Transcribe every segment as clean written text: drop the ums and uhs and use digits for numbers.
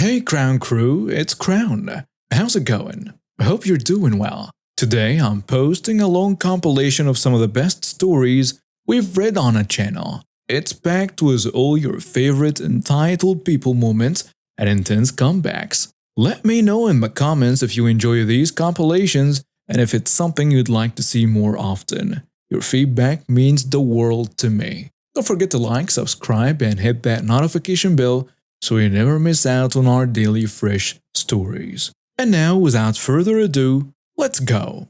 Hey Crown Crew, it's Crown. How's it going? I hope you're doing well. Today I'm posting a long compilation of some of the best stories we've read on our channel. It's packed with all your favorite entitled people moments and intense comebacks. Let me know in the comments if you enjoy these compilations and if it's something you'd like to see more often. Your feedback means the world to me. Don't forget to like, subscribe, and hit that notification bell so you never miss out on our daily fresh stories. And now, without further ado, let's go!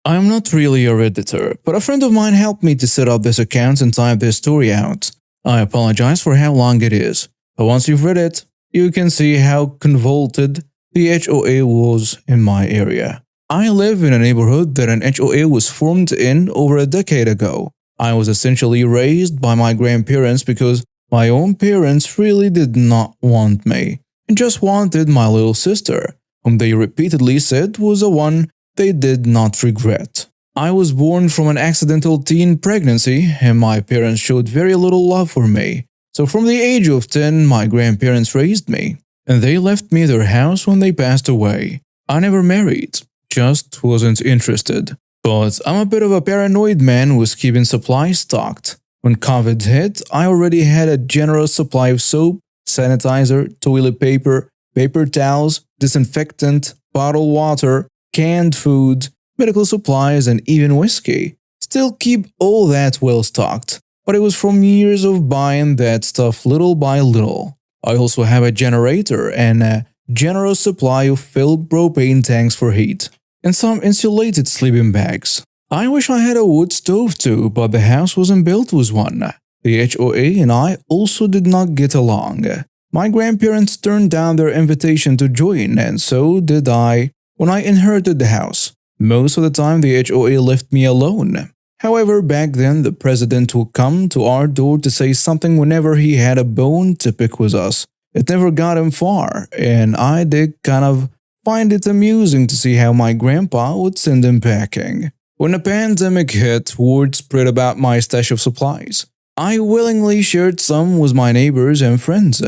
I'm not really a Redditor, but a friend of mine helped me to set up this account and type this story out. I apologize for how long it is, but once you've read it, you can see how convoluted the HOA was in my area. I live in a neighborhood that an HOA was formed in over a decade ago. I was essentially raised by my grandparents because my own parents really did not want me, and just wanted my little sister, whom they repeatedly said was the one they did not regret. I was born from an accidental teen pregnancy, and my parents showed very little love for me. So from the age of 10, my grandparents raised me, and they left me their house when they passed away. I never married, just wasn't interested. But I'm a bit of a paranoid man with keeping supplies stocked. When COVID hit, I already had a generous supply of soap, sanitizer, toilet paper, paper towels, disinfectant, bottled water, canned food, medical supplies, and even whiskey. Still keep all that well stocked, but it was from years of buying that stuff little by little. I also have a generator and a generous supply of filled propane tanks for heat, and some insulated sleeping bags. I wish I had a wood stove too, but the house wasn't built with one. The HOA and I also did not get along. My grandparents turned down their invitation to join, and so did I when I inherited the house. Most of the time the HOA left me alone. However, back then the president would come to our door to say something whenever he had a bone to pick with us. It never got him far, and I did kind of find it amusing to see how my grandpa would send him packing. When the pandemic hit, word spread about my stash of supplies. I willingly shared some with my neighbors and friends,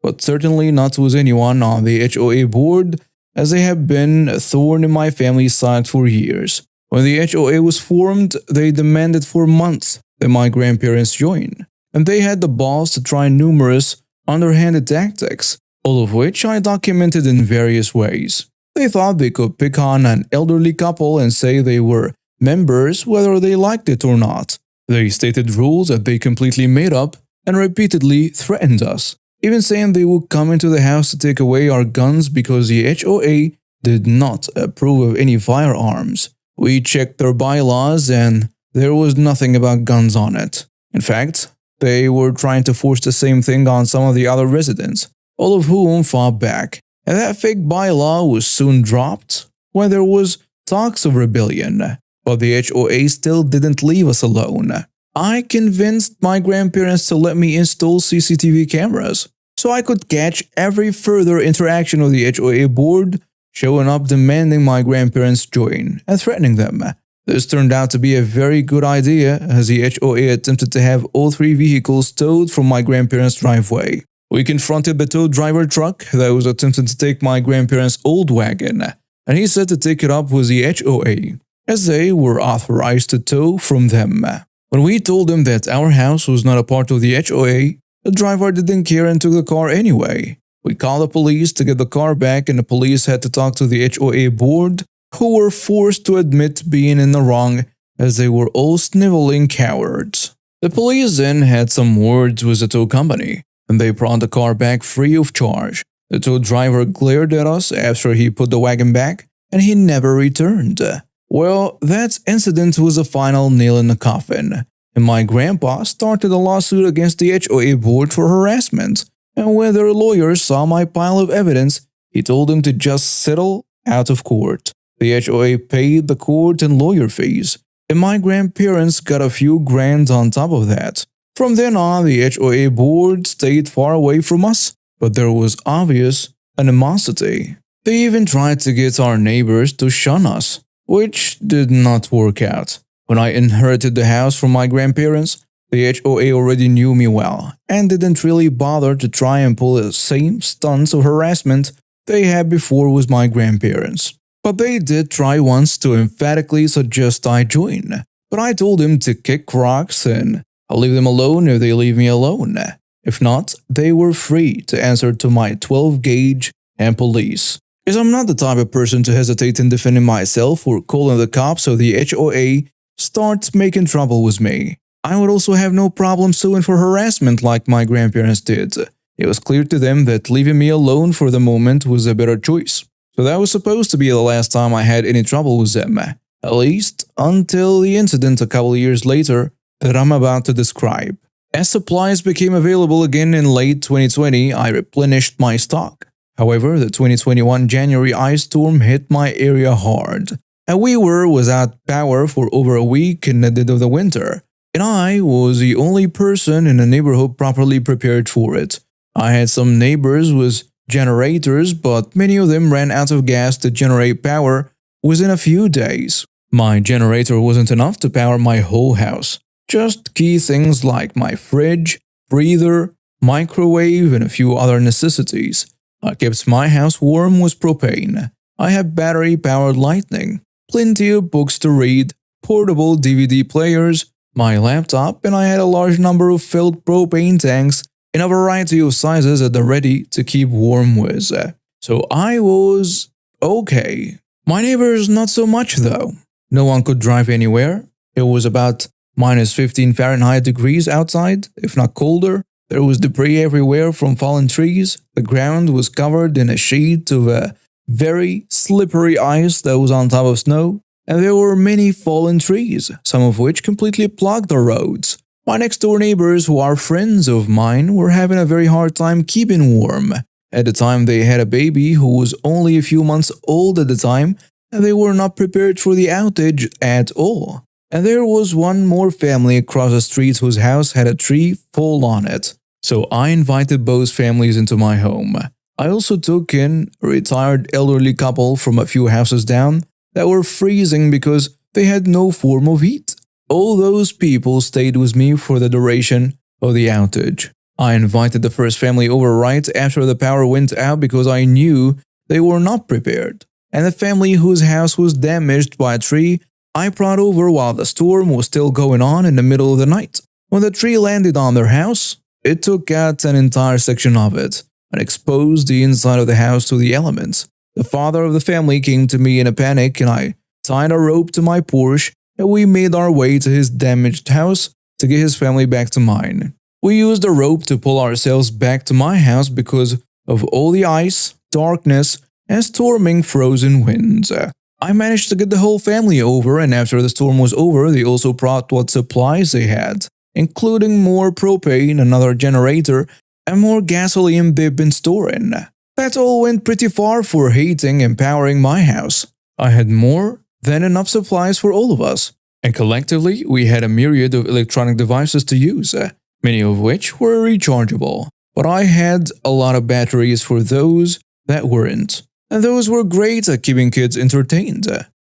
but certainly not with anyone on the HOA board, as they have been a thorn in my family's side for years. When the HOA was formed, they demanded for months that my grandparents join, and they had the balls to try numerous underhanded tactics, all of which I documented in various ways. They thought they could pick on an elderly couple and say they were members whether they liked it or not. They stated rules that they completely made up and repeatedly threatened us, even saying they would come into the house to take away our guns because the HOA did not approve of any firearms. We checked their bylaws and there was nothing about guns on it. In fact, they were trying to force the same thing on some of the other residents, all of whom fought back, and that fake bylaw was soon dropped when there was talks of rebellion. But the HOA still didn't leave us alone. I convinced my grandparents to let me install CCTV cameras so I could catch every further interaction of the HOA board, showing up demanding my grandparents join and threatening them. This turned out to be a very good idea as the HOA attempted to have all three vehicles towed from my grandparents' driveway. We confronted the tow driver truck that was attempting to take my grandparents' old wagon, and he said to take it up with the HOA, as they were authorized to tow from them. When we told him that our house was not a part of the HOA, the driver didn't care and took the car anyway. We called the police to get the car back, and the police had to talk to the HOA board, who were forced to admit being in the wrong as they were all sniveling cowards. The police then had some words with the tow company, and they brought the car back free of charge. The tow driver glared at us after he put the wagon back, and he never returned. Well, that incident was the final nail in the coffin, and my grandpa started a lawsuit against the HOA board for harassment, and when their lawyer saw my pile of evidence, he told them to just settle out of court. The HOA paid the court and lawyer fees, and my grandparents got a few grand on top of that. From then on, the HOA board stayed far away from us, but there was obvious animosity. They even tried to get our neighbors to shun us, which did not work out. When I inherited the house from my grandparents, The HOA already knew me well and didn't really bother to try and pull the same stunts of harassment they had before with my grandparents. But they did try once to emphatically suggest I join. But I told them to kick rocks and I'll leave them alone if they leave me alone. If not, they were free to answer to my 12 gauge and police. As I'm not the type of person to hesitate in defending myself or calling the cops so the HOA starts making trouble with me. I would also have no problem suing for harassment like my grandparents did. It was clear to them that leaving me alone for the moment was a better choice. So that was supposed to be the last time I had any trouble with them, at least until the incident a couple years later that I'm about to describe. As supplies became available again in late 2020, I replenished my stock. However, the 2021 January ice storm hit my area hard, and we were without power for over a week in the dead of the winter, and I was the only person in the neighborhood properly prepared for it. I had some neighbors with generators, but many of them ran out of gas to generate power within a few days. My generator wasn't enough to power my whole house. Just key things like my fridge, breather, microwave, and a few other necessities. I kept my house warm with propane. I had battery-powered lighting, plenty of books to read, portable DVD players, my laptop, and I had a large number of filled propane tanks in a variety of sizes at the ready to keep warm with. So I was okay. My neighbors not so much though. No one could drive anywhere. It was about minus 15 Fahrenheit degrees outside, if not colder. There was debris everywhere from fallen trees. The ground was covered in a sheet of very slippery ice that was on top of snow. And there were many fallen trees, some of which completely blocked the roads. My next-door neighbors, who are friends of mine, were having a very hard time keeping warm. At the time, they had a baby who was only a few months old at the time, and they were not prepared for the outage at all. And there was one more family across the street whose house had a tree fall on it. So I invited both families into my home. I also took in a retired elderly couple from a few houses down that were freezing because they had no form of heat. All those people stayed with me for the duration of the outage. I invited the first family over right after the power went out because I knew they were not prepared. And the family whose house was damaged by a tree I brought over while the storm was still going on in the middle of the night. When the tree landed on their house, it took out an entire section of it and exposed the inside of the house to the elements. The father of the family came to me in a panic and I tied a rope to my Porsche and we made our way to his damaged house to get his family back to mine. We used the rope to pull ourselves back to my house because of all the ice, darkness, and storming frozen winds. I managed to get the whole family over, and after the storm was over, they also brought what supplies they had, including more propane, another generator, and more gasoline they've been storing. That all went pretty far for heating and powering my house. I had more than enough supplies for all of us, and collectively we had a myriad of electronic devices to use, many of which were rechargeable. But I had a lot of batteries for those that weren't. And those were great at keeping kids entertained.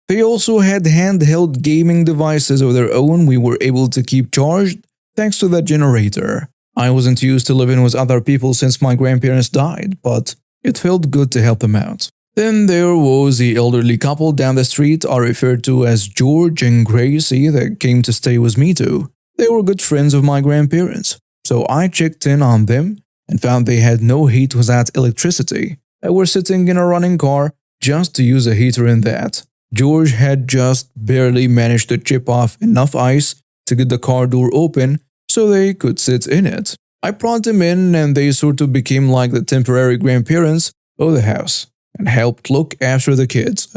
They also had handheld gaming devices of their own we were able to keep charged thanks to that generator. I wasn't used to living with other people since my grandparents died, but it felt good to help them out. Then there was the elderly couple down the street I referred to as George and Gracie that came to stay with me too. They were good friends of my grandparents, so I checked in on them and found they had no heat without electricity. They were sitting in a running car just to use a heater in that. George had just barely managed to chip off enough ice to get the car door open so they could sit in it. I brought them in and they sort of became like the temporary grandparents of the house and helped look after the kids.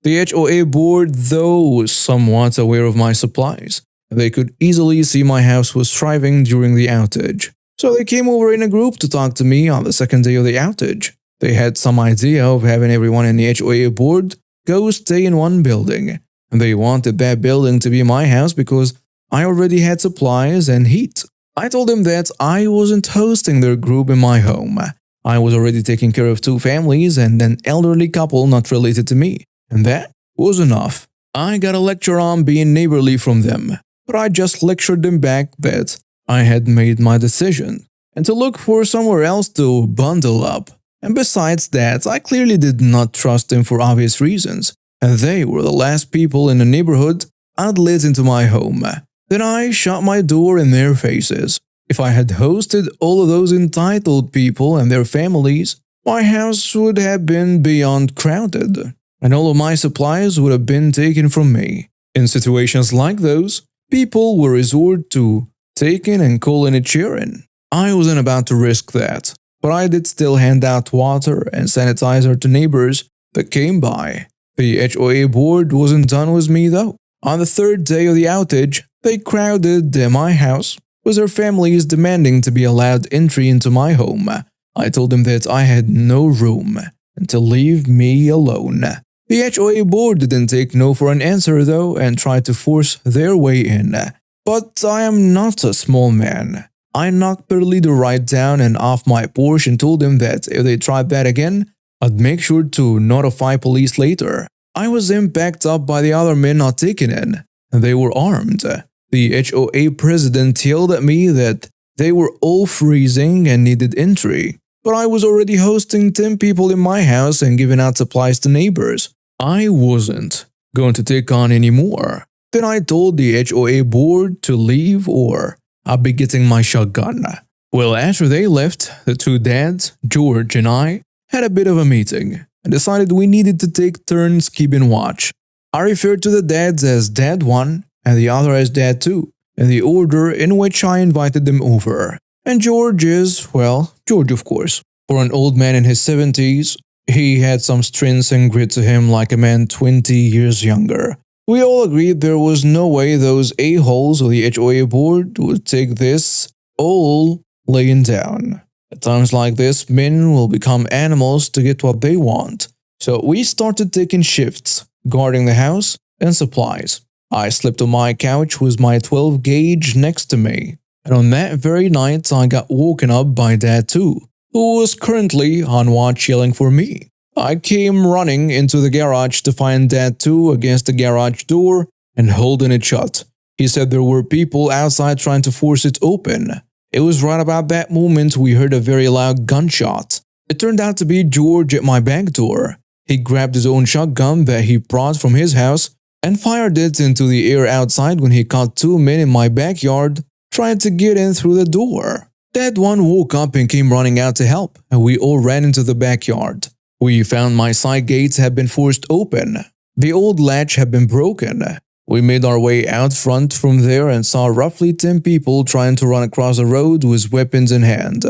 The HOA board, though, was somewhat aware of my supplies. They could easily see my house was thriving during the outage. So they came over in a group to talk to me on the second day of the outage. They had some idea of having everyone in the HOA board go stay in one building, and they wanted that building to be my house because I already had supplies and heat. I told them that I wasn't hosting their group in my home. I was already taking care of 2 families and an elderly couple not related to me, and that was enough. I got a lecture on being neighborly from them, but I just lectured them back that I had made my decision and to look for somewhere else to bundle up. And besides that, I clearly did not trust them for obvious reasons, and they were the last people in the neighborhood I'd let into my home. Then I shut my door in their faces. If I had hosted all of those entitled people and their families, my house would have been beyond crowded, and all of my supplies would have been taken from me. In situations like those, people will resort to taking and calling it cheering. I wasn't about to risk that, but I did still hand out water and sanitizer to neighbors that came by. The HOA board wasn't done with me though. On the third day of the outage, they crowded my house, with their families demanding to be allowed entry into my home. I told them that I had no room and to leave me alone. The HOA board didn't take no for an answer though and tried to force their way in. But I am not a small man. I knocked their leader right down and off my porch and told him that if they tried that again, I'd make sure to notify police later. I was then backed up by the other men not taken in, and they were armed. The HOA president yelled at me that they were all freezing and needed entry, but I was already hosting 10 people in my house and giving out supplies to neighbors. I wasn't going to take on any more. Then I told the HOA board to leave or I'd be getting my shotgun. Well, after they left, the two dads, George and I, had a bit of a meeting and decided we needed to take turns keeping watch. I referred to the dads as Dad 1 and the other as Dad 2, in the order in which I invited them over. And George is, well, George of course. For an old man in his 70s, he had some strength and grit to him like a man 20 years younger. We all agreed there was no way those a-holes of the HOA board would take this all laying down. At times like this, men will become animals to get what they want. So we started taking shifts, guarding the house and supplies. I slept on my couch with my 12 gauge next to me. And on that very night, I got woken up by Dad 2, who was currently on watch yelling for me. I came running into the garage to find Dad 2 against the garage door and holding it shut. He said there were people outside trying to force it open. It was right about that moment we heard a very loud gunshot. It turned out to be George at my back door. He grabbed his own shotgun that he brought from his house and fired it into the air outside when he caught two men in my backyard trying to get in through the door. Dad 1 woke up and came running out to help, and we all ran into the backyard. We found my side gates had been forced open. The old latch had been broken. We made our way out front from there and saw roughly 10 people trying to run across the road with weapons in hand,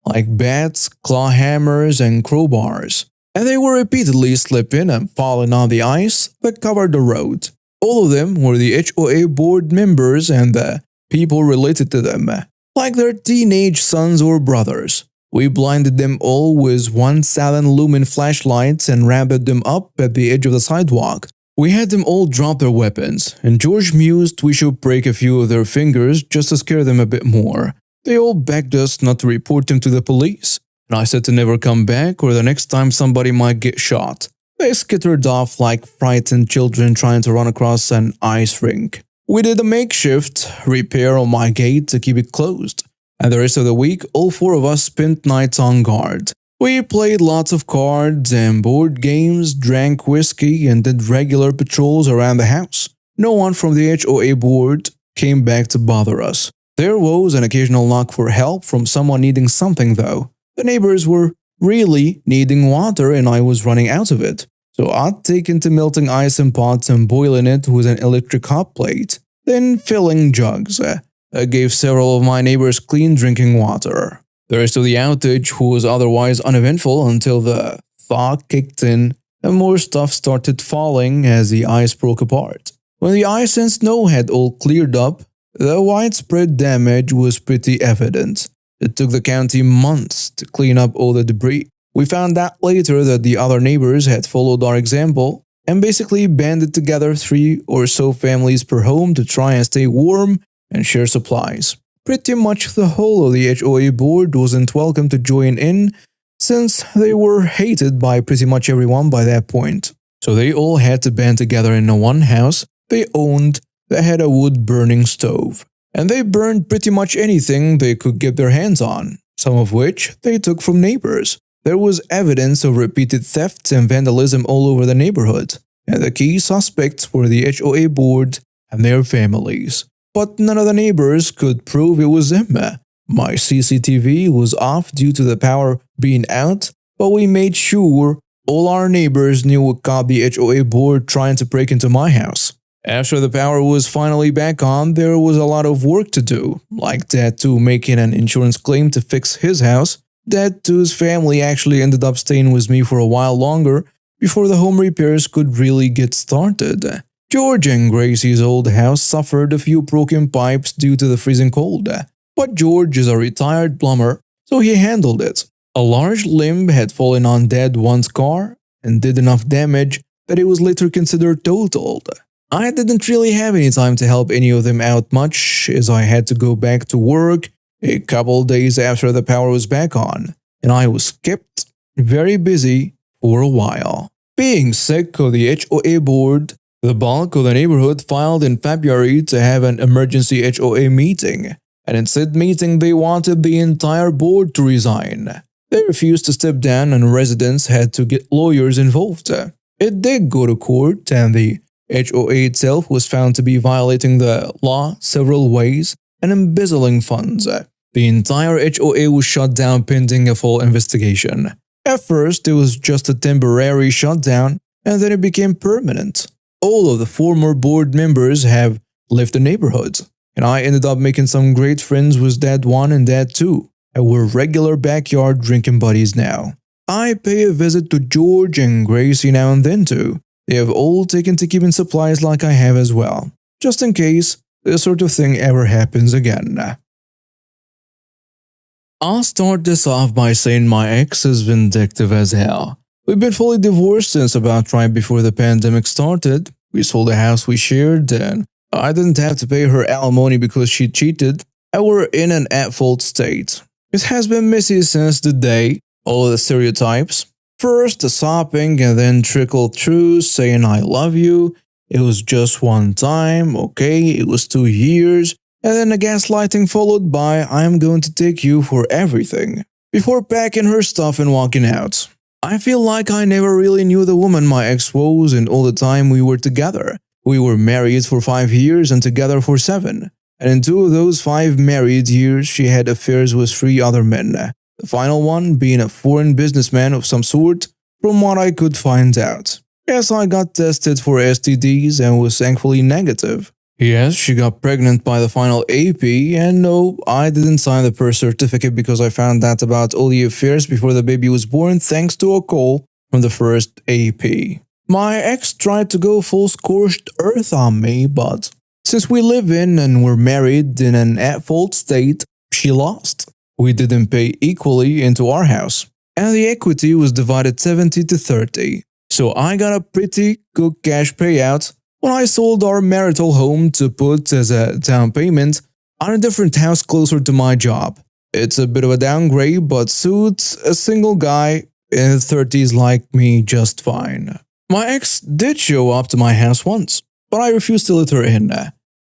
like bats, claw hammers, and crowbars. And they were repeatedly slipping and falling on the ice that covered the road. All of them were the HOA board members and the people related to them, like their teenage sons or brothers. We blinded them all with 1,000 lumen flashlights and ramped them up at the edge of the sidewalk. We had them all drop their weapons, and George mused we should break a few of their fingers just to scare them a bit more. They all begged us not to report them to the police, and I said to never come back or the next time somebody might get shot. They skittered off like frightened children trying to run across an ice rink. We did a makeshift repair on my gate to keep it closed, and the rest of the week all four of us spent nights on guard. We played lots of cards and board games, drank whiskey, and did regular patrols around the house. No one from the HOA board came back to bother us. There was an occasional knock for help from someone needing something though. The neighbors were really needing water and I was running out of it. So I'd taken to melting ice in pots and boiling it with an electric hot plate, then filling jugs. I gave several of my neighbors clean drinking water. The rest of the outage was otherwise uneventful until the thaw kicked in and more stuff started falling as the ice broke apart. When the ice and snow had all cleared up, the widespread damage was pretty evident. It took the county months to clean up all the debris. We found out later that the other neighbors had followed our example and basically banded together 3 or so families per home to try and stay warm and share supplies. Pretty much the whole of the HOA board wasn't welcome to join in since they were hated by pretty much everyone by that point. So they all had to band together in one house they owned that had a wood-burning stove, and they burned pretty much anything they could get their hands on, some of which they took from neighbors. There was evidence of repeated thefts and vandalism all over the neighborhood, and the key suspects were the HOA board and their families. But none of the neighbors could prove it was them. My CCTV was off due to the power being out, but we made sure all our neighbors knew what caught the HOA board trying to break into my house. After the power was finally back on, there was a lot of work to do, like Dad 2 making an insurance claim to fix his house. Dad 2's family actually ended up staying with me for a while longer before the home repairs could really get started. George and Gracie's old house suffered a few broken pipes due to the freezing cold, but George is a retired plumber, so he handled it. A large limb had fallen on Dad 1's car and did enough damage that it was later considered totaled. I didn't really have any time to help any of them out much, as I had to go back to work a couple days after the power was back on, and I was kept very busy for a while. Being sick of the HOA board, the bulk of the neighborhood filed in February to have an emergency HOA meeting, and in said meeting they wanted the entire board to resign. They refused to step down and residents had to get lawyers involved. It did go to court, and the HOA itself was found to be violating the law several ways and embezzling funds. The entire HOA was shut down pending a full investigation. At first, it was just a temporary shutdown, and then it became permanent. All of the former board members have left the neighborhood, and I ended up making some great friends with Dad 1 and Dad 2, and we're regular backyard drinking buddies now. I pay a visit to George and Gracie now and then too. They have all taken to keeping supplies like I have as well, just in case this sort of thing ever happens again. I'll start this off by saying my ex is vindictive as hell. We've been fully divorced since about right before the pandemic started. We sold a house we shared, and I didn't have to pay her alimony because she cheated, and we're in an at-fault state. It has been messy since the day, all of the stereotypes. First the sopping and then trickled through saying I love you, it was just one time, okay, it was 2 years, and then the gaslighting followed by I'm going to take you for everything, before packing her stuff and walking out. I feel like I never really knew the woman my ex was in all the time we were together. We were married for 5 years and together for 7, and in 2 of those 5 married years she had affairs with 3 other men. The final one being a foreign businessman of some sort, from what I could find out. Yes, I got tested for STDs and was thankfully negative. Yes, she got pregnant by the final AP, and no, I didn't sign the birth certificate because I found out about all the affairs before the baby was born thanks to a call from the first AP. My ex tried to go full scorched earth on me, but since we live in and were married in an at-fault state, she lost. We didn't pay equally into our house, and the equity was divided 70-30. So I got a pretty good cash payout when I sold our marital home to put as a down payment on a different house closer to my job. It's a bit of a downgrade, but suits a single guy in his 30s like me just fine. My ex did show up to my house once, but I refused to let her in.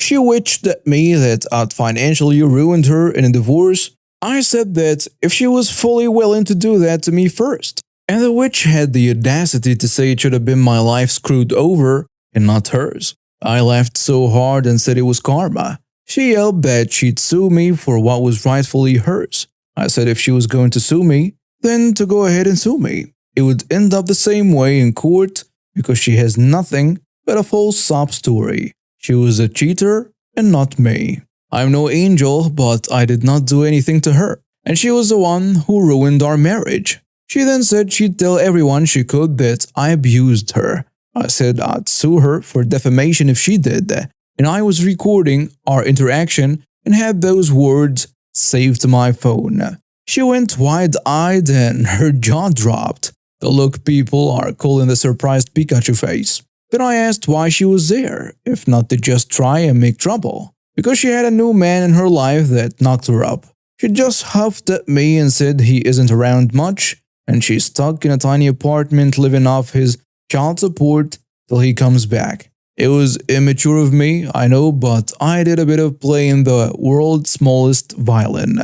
She witched at me that I'd financially ruined her in a divorce. I said that if she was fully willing to do that to me first, and the witch had the audacity to say it should have been my life screwed over and not hers. I laughed so hard and said it was karma. She yelled that she'd sue me for what was rightfully hers. I said if she was going to sue me, then to go ahead and sue me. It would end up the same way in court because she has nothing but a false sob story. She was a cheater and not me. I'm no angel, but I did not do anything to her, and she was the one who ruined our marriage. She then said she'd tell everyone she could that I abused her. I said I'd sue her for defamation if she did, and I was recording our interaction and had those words saved to my phone. She went wide-eyed and her jaw dropped, the look people are calling the surprised Pikachu face. Then I asked why she was there, if not to just try and make trouble. Because she had a new man in her life that knocked her up. She just huffed at me and said he isn't around much, and she's stuck in a tiny apartment living off his child support till he comes back. It was immature of me, I know, but I did a bit of playing the world's smallest violin.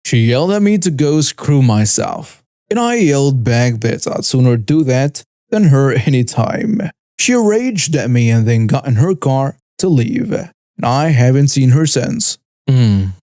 She yelled at me to go screw myself, and I yelled back that I'd sooner do that than her anytime. She raged at me and then got in her car to leave, and I haven't seen her since.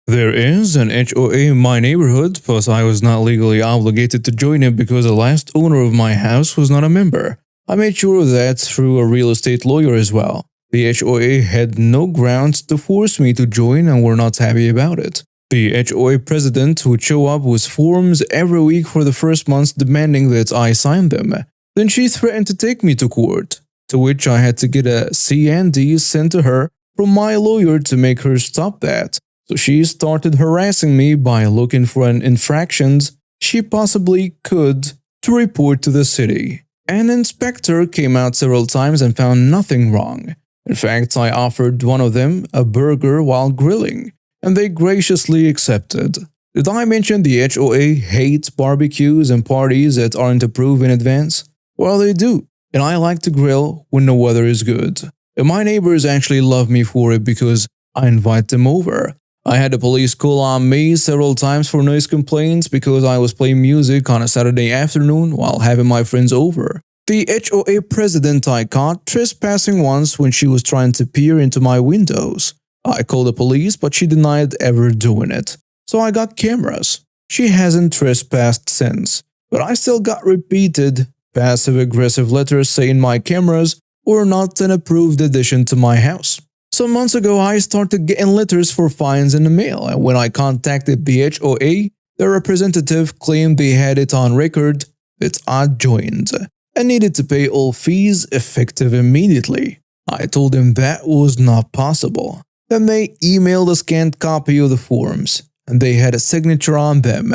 There is an HOA in my neighborhood, but I was not legally obligated to join it because the last owner of my house was not a member. I made sure of that through a real estate lawyer as well. The HOA had no grounds to force me to join and were not happy about it. The HOA president would show up with forms every week for the first month demanding that I sign them. Then she threatened to take me to court, to which I had to get a C&D sent to her from my lawyer to make her stop that. So she started harassing me by looking for an infractions she possibly could to report to the city. An inspector came out several times and found nothing wrong. In fact, I offered one of them a burger while grilling, and they graciously accepted. Did I mention the HOA hates barbecues and parties that aren't approved in advance? Well, they do, and I like to grill when the weather is good. And my neighbors actually love me for it because I invite them over. I had the police call on me several times for noise complaints because I was playing music on a Saturday afternoon while having my friends over. The HOA president I caught trespassing once when she was trying to peer into my windows. I called the police, but she denied ever doing it. So I got cameras. She hasn't trespassed since, but I still got repeated passive-aggressive letters saying my cameras were not an approved addition to my house. Some months ago, I started getting letters for fines in the mail, and when I contacted the HOA, the representative claimed they had it on record that I joined and needed to pay all fees effective immediately. I told them that was not possible. Then they emailed a scanned copy of the forms, and they had a signature on them,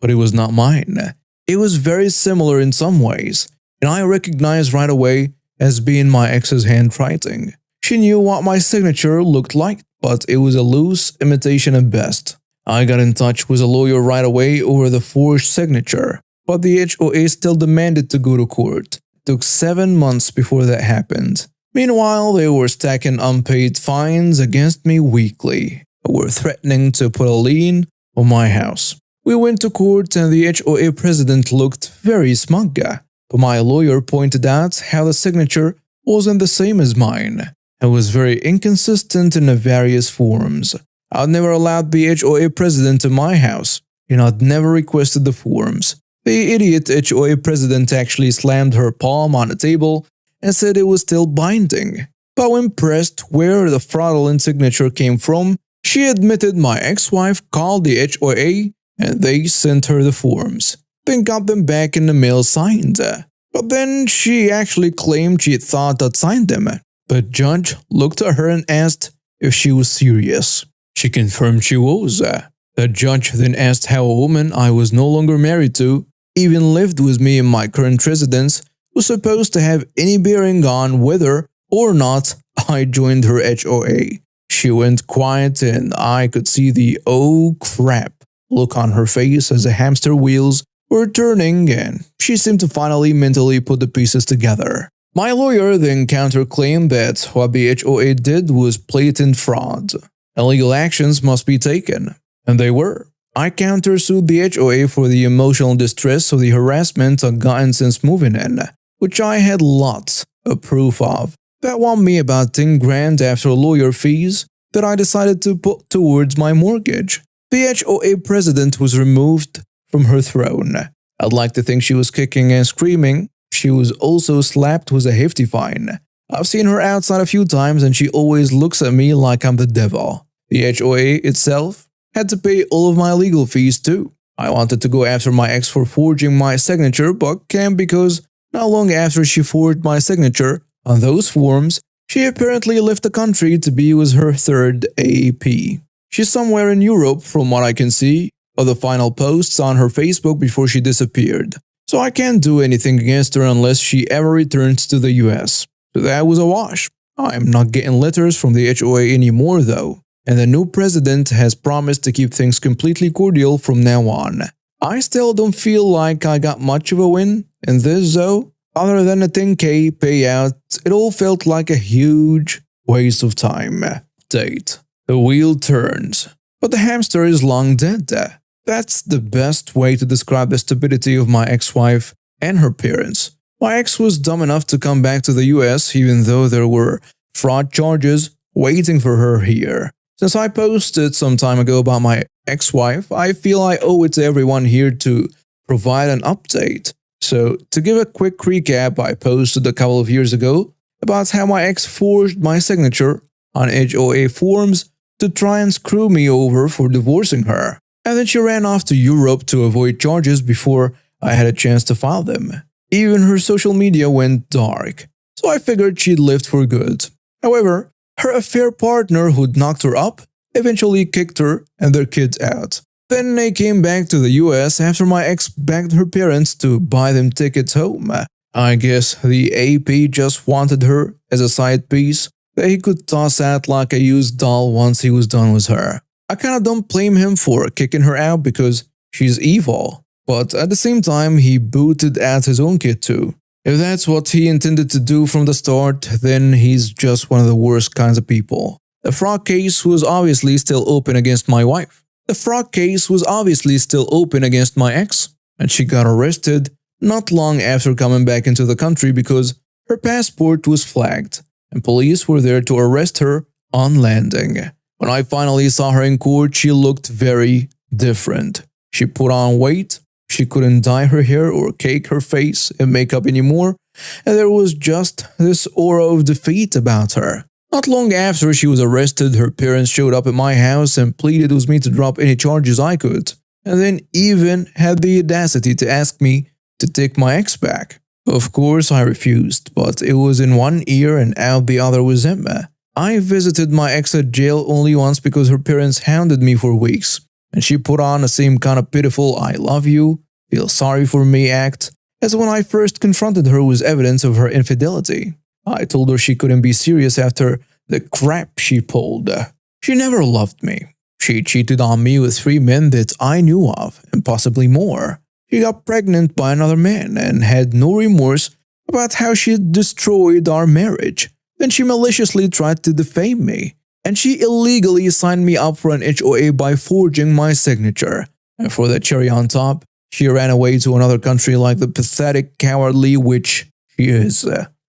but it was not mine. It was very similar in some ways, and I recognized right away as being my ex's handwriting. She knew what my signature looked like, but it was a loose imitation at best. I got in touch with a lawyer right away over the forged signature, but the HOA still demanded to go to court. It took 7 months before that happened. Meanwhile, they were stacking unpaid fines against me weekly and were threatening to put a lien on my house. We went to court and the HOA president looked very smug, but my lawyer pointed out how the signature wasn't the same as mine. It was very inconsistent in the various forms. I'd never allowed the HOA president in my house, and I'd never requested the forms. The idiot HOA president actually slammed her palm on the table and said it was still binding. But when pressed where the fraudulent signature came from, she admitted my ex-wife called the HOA and they sent her the forms, then got them back in the mail signed. But then she actually claimed she thought I'd signed them. The judge looked at her and asked if she was serious. She confirmed she was. The judge then asked how a woman I was no longer married to, even lived with me in my current residence, was supposed to have any bearing on whether or not I joined her HOA. She went quiet and I could see the "oh crap" look on her face as the hamster wheels were turning and she seemed to finally mentally put the pieces together. My lawyer then counterclaimed that what the HOA did was blatant fraud. Illegal actions must be taken, and they were. I countersued the HOA for the emotional distress of the harassment I'd gotten since moving in, which I had lots of proof of. That won me about 10 grand after lawyer fees that I decided to put towards my mortgage. The HOA president was removed from her throne. I'd like to think she was kicking and screaming. She was also slapped with a hefty fine. I've seen her outside a few times and she always looks at me like I'm the devil. The HOA itself had to pay all of my legal fees too. I wanted to go after my ex for forging my signature but can't because not long after she forged my signature on those forms, she apparently left the country to be with her third AP. She's somewhere in Europe from what I can see of the final posts on her Facebook before she disappeared. So I can't do anything against her unless she ever returns to the US. So that was a wash. I'm not getting letters from the HOA anymore though, and the new president has promised to keep things completely cordial from now on. I still don't feel like I got much of a win in this though. Other than a 10K payout, it all felt like a huge waste of time. Date. The wheel turns, but the hamster is long dead. That's the best way to describe the stupidity of my ex-wife and her parents. My ex was dumb enough to come back to the US even though there were fraud charges waiting for her here. Since I posted some time ago about my ex-wife, I feel I owe it to everyone here to provide an update. So, to give a quick recap, I posted a couple of years ago about how my ex forged my signature on HOA forms to try and screw me over for divorcing her. And then she ran off to Europe to avoid charges before I had a chance to file them. Even her social media went dark, so I figured she'd left for good. However, her affair partner who'd knocked her up eventually kicked her and their kids out. Then they came back to the US after my ex begged her parents to buy them tickets home. I guess the AP just wanted her as a side piece that he could toss out like a used doll once he was done with her. I kinda don't blame him for kicking her out because she's evil, but at the same time he booted out his own kid too. If that's what he intended to do from the start, then he's just one of the worst kinds of people. The fraud case was obviously still open against my wife. The fraud case was obviously still open against my ex, and she got arrested not long after coming back into the country because her passport was flagged, and police were there to arrest her on landing. When I finally saw her in court, she looked very different. She put on weight, she couldn't dye her hair or cake her face and makeup anymore, and there was just this aura of defeat about her. Not long after she was arrested, her parents showed up at my house and pleaded with me to drop any charges I could, and then even had the audacity to ask me to take my ex back. Of course, I refused, but it was in one ear and out the other with him. I visited my ex at jail only once because her parents hounded me for weeks, and she put on the same kind of pitiful I love you, feel sorry for me act as when I first confronted her with evidence of her infidelity. I told her she couldn't be serious after the crap she pulled. She never loved me. She cheated on me with 3 men that I knew of, and possibly more. She got pregnant by another man and had no remorse about how she had destroyed our marriage. Then she maliciously tried to defame me, and she illegally signed me up for an HOA by forging my signature. And for the cherry on top, she ran away to another country like the pathetic, cowardly witch she is.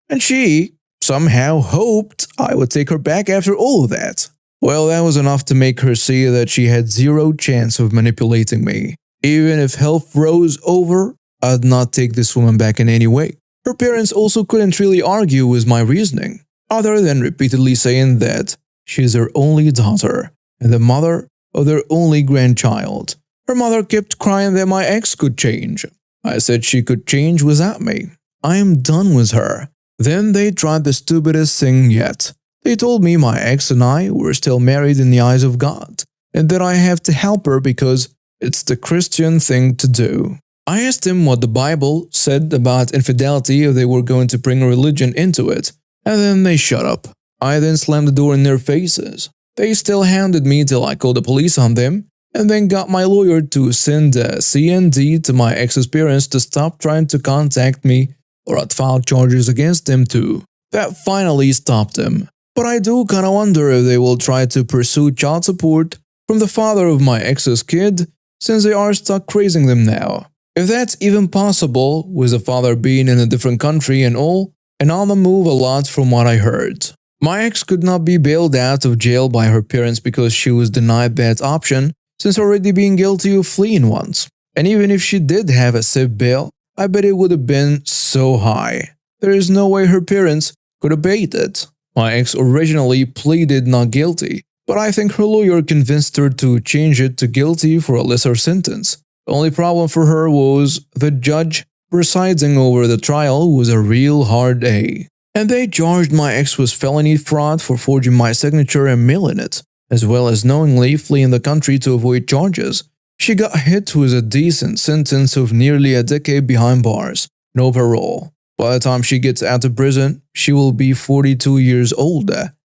And she somehow hoped I would take her back after all of that. Well, that was enough to make her see that she had zero chance of manipulating me. Even if hell froze over, I'd not take this woman back in any way. Her parents also couldn't really argue with my reasoning, other than repeatedly saying that she's their only daughter and the mother of their only grandchild. Her mother kept crying that my ex could change. I said she could change without me. I am done with her. Then they tried the stupidest thing yet. They told me my ex and I were still married in the eyes of God, and that I have to help her because it's the Christian thing to do. I asked him what the Bible said about infidelity if they were going to bring religion into it, and then they shut up. I then slammed the door in their faces. They still hounded me till I called the police on them, and then got my lawyer to send a CND to my ex's parents to stop trying to contact me or I'd file charges against them too. That finally stopped them. But I do kinda wonder if they will try to pursue child support from the father of my ex's kid, since they are stuck raising them now. If that's even possible, with the father being in a different country and all, and on the move a lot from what I heard. My ex could not be bailed out of jail by her parents because she was denied that option, since already being guilty of fleeing once. And even if she did have a SIP bail, I bet it would have been so high. There is no way her parents could abate it. My ex originally pleaded not guilty, but I think her lawyer convinced her to change it to guilty for a lesser sentence. The only problem for her was the judge presiding over the trial was a real hard A. And they charged my ex with felony fraud for forging my signature and mailing it, as well as knowingly fleeing the country to avoid charges. She got hit with a decent sentence of nearly a decade behind bars, no parole. By the time she gets out of prison, she will be 42 years old.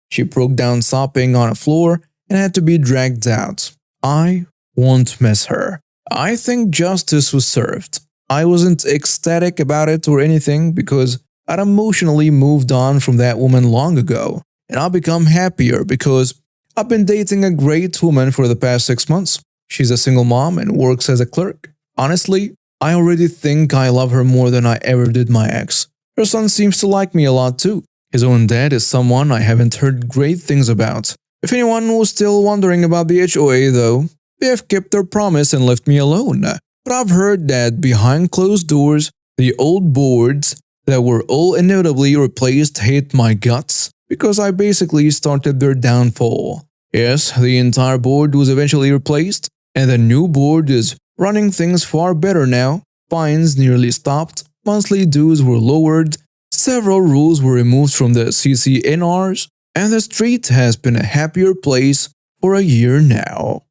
She broke down sobbing on a floor and had to be dragged out. I won't miss her. I think justice was served. I wasn't ecstatic about it or anything because I'd emotionally moved on from that woman long ago. And I've become happier because I've been dating a great woman for the past 6 months. She's a single mom and works as a clerk. Honestly, I already think I love her more than I ever did my ex. Her son seems to like me a lot too. His own dad is someone I haven't heard great things about. If anyone was still wondering about the HOA though, they have kept their promise and left me alone. But I've heard that behind closed doors, the old boards that were all inevitably replaced hate my guts because I basically started their downfall. Yes, the entire board was eventually replaced, and the new board is running things far better now. Fines nearly stopped, monthly dues were lowered, several rules were removed from the CCNRs, and the street has been a happier place for a year now.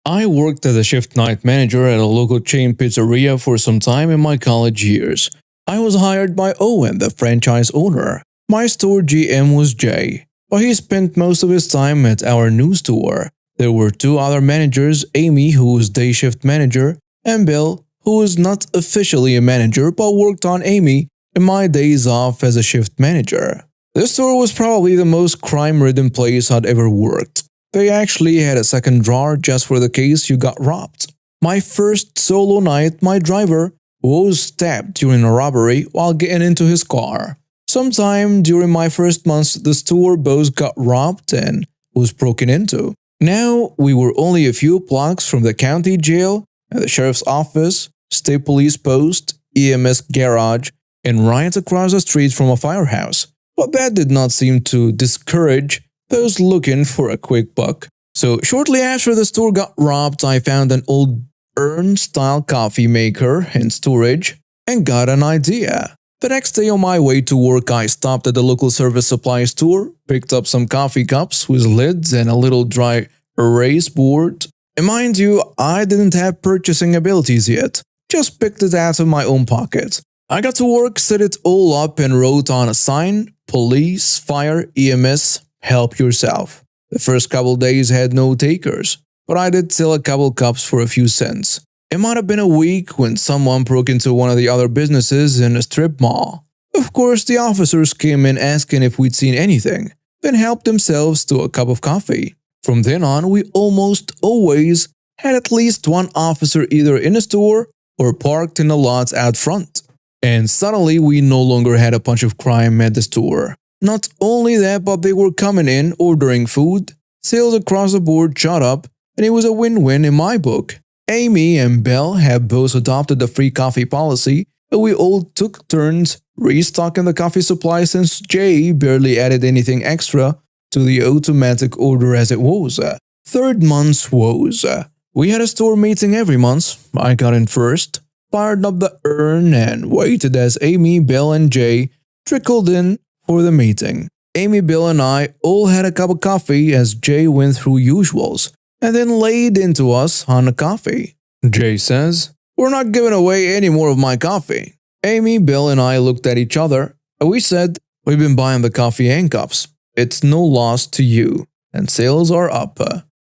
I worked as a shift night manager at a local chain pizzeria for some time in my college years. I was hired by Owen, the franchise owner. My store GM was Jay, but he spent most of his time at our new store. There were two other managers, Amy, who was day shift manager, and Bill, who was not officially a manager but worked on Amy in my days off as a shift manager. This store was probably the most crime-ridden place I'd ever worked. They actually had a second drawer just for the case you got robbed. My first solo night, my driver was stabbed during a robbery while getting into his car. Sometime during my first months, the store both got robbed and was broken into. Now, we were only a few blocks from the county jail and the sheriff's office, state police post, EMS garage, and right across the street from a firehouse. But that did not seem to discourage those looking for a quick buck. So shortly after the store got robbed, I found an old urn-style coffee maker in storage and got an idea. The next day on my way to work, I stopped at the local service supply store, picked up some coffee cups with lids and a little dry erase board. And mind you, I didn't have purchasing abilities yet, just picked it out of my own pocket. I got to work, set it all up and wrote on a sign, police, fire, EMS, help yourself. The first couple days had no takers, but I did sell a couple cups for a few cents. It might have been a week when someone broke into one of the other businesses in a strip mall. Of course, the officers came in asking if we'd seen anything, then helped themselves to a cup of coffee. From then on, we almost always had at least one officer either in a store or parked in the lots out front. And suddenly, we no longer had a bunch of crime at the store. Not only that, but they were coming in, ordering food, sales across the board shot up, and it was a win-win in my book. Amy and Belle have both adopted the free coffee policy, and we all took turns restocking the coffee supply since Jay barely added anything extra to the automatic order as it was. Third month's woes. We had a store meeting every month. I got in first, fired up the urn, and waited as Amy, Belle, and Jay trickled in for the meeting. Amy, Bill, and I all had a cup of coffee as Jay went through usuals and then laid into us on a coffee. Jay says, "We're not giving away any more of my coffee." Amy, Bill, and I looked at each other and we said, "We've been buying the coffee and cups. It's no loss to you, and sales are up."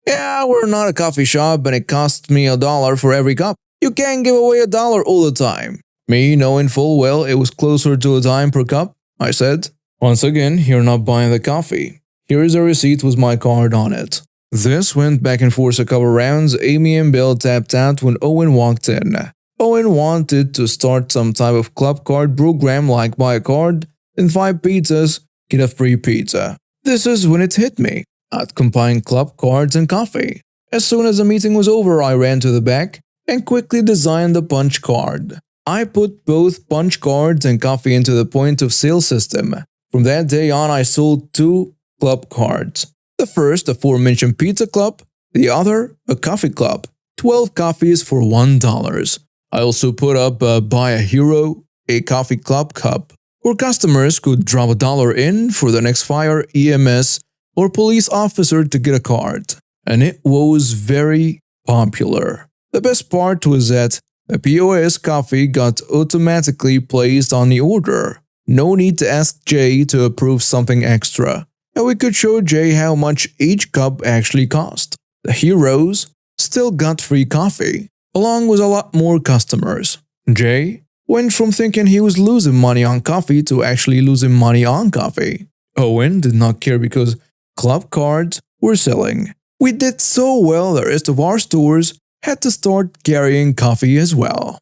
"Yeah, we're not a coffee shop and it costs me $1 for every cup. You can't give away $1 all the time." Me knowing full well it was closer to a dime per cup, I said, "Once again, you're not buying the coffee. Here is a receipt with my card on it." This went back and forth a couple rounds. Amy and Bill tapped out when Owen walked in. Owen wanted to start some type of club card program like buy a card, then 5 pizzas, get a free pizza. This is when it hit me. I'd combine club cards and coffee. As soon as the meeting was over, I ran to the back and quickly designed the punch card. I put both punch cards and coffee into the point of sale system. From that day on, I sold 2 club cards. The first, aforementioned pizza club, the other, a coffee club. 12 coffees for $1. I also put up a Buy a Hero, a coffee club cup, where customers could drop $1 in for the next fire, EMS, or police officer to get a card. And it was very popular. The best part was that the POS coffee got automatically placed on the order. No need to ask Jay to approve something extra. And we could show Jay how much each cup actually cost. The Heroes still got free coffee, along with a lot more customers. J went from thinking he was losing money on coffee to actually losing money on coffee. Owen did not care because club cards were selling. We did so well the rest of our stores had to start carrying coffee as well.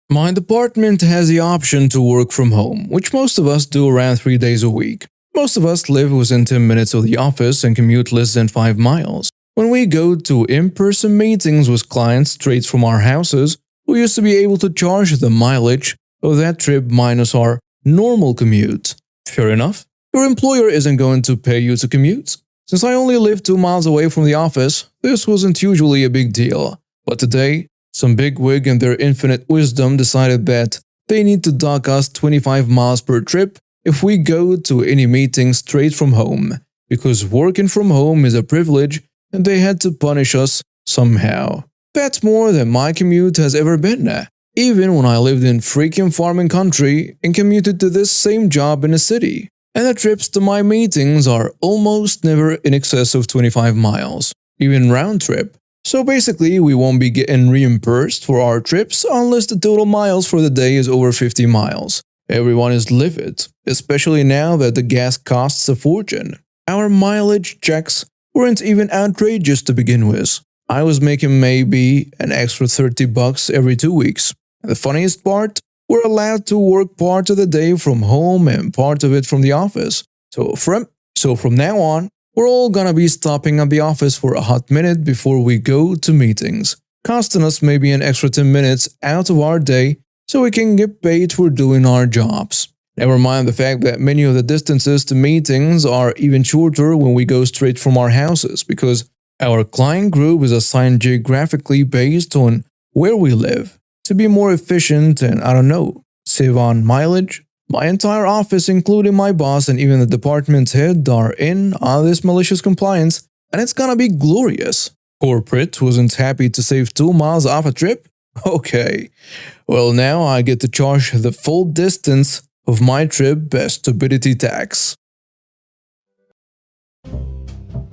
My department has the option to work from home, which most of us do around 3 days a week. Most of us live within 10 minutes of the office and commute less than 5 miles. When we go to in-person meetings with clients straight from our houses, we used to be able to charge the mileage of that trip minus our normal commute. Fair enough. Your employer isn't going to pay you to commute. Since I only live 2 miles away from the office, this wasn't usually a big deal. But today, some bigwig in their infinite wisdom decided that they need to dock us 25 miles per trip if we go to any meeting straight from home, because working from home is a privilege and they had to punish us somehow. That's more than my commute has ever been. Even when I lived in freaking farming country and commuted to this same job in a city. And the trips to my meetings are almost never in excess of 25 miles, even round trip. So basically, we won't be getting reimbursed for our trips unless the total miles for the day is over 50 miles. Everyone is livid, especially now that the gas costs a fortune. Our mileage checks weren't even outrageous to begin with. I was making maybe an extra $30 every 2 weeks. And the funniest part? We're allowed to work part of the day from home and part of it from the office. So from now on, we're all gonna be stopping at the office for a hot minute before we go to meetings, costing us maybe an extra 10 minutes out of our day so we can get paid for doing our jobs. Never mind the fact that many of the distances to meetings are even shorter when we go straight from our houses because our client group is assigned geographically based on where we live. To be more efficient and, save on mileage, my entire office, including my boss and even the department head, are in on this malicious compliance, and it's gonna be glorious. Corporate wasn't happy to save 2 miles off a trip? Okay, well now I get to charge the full distance of my trip as stupidity tax.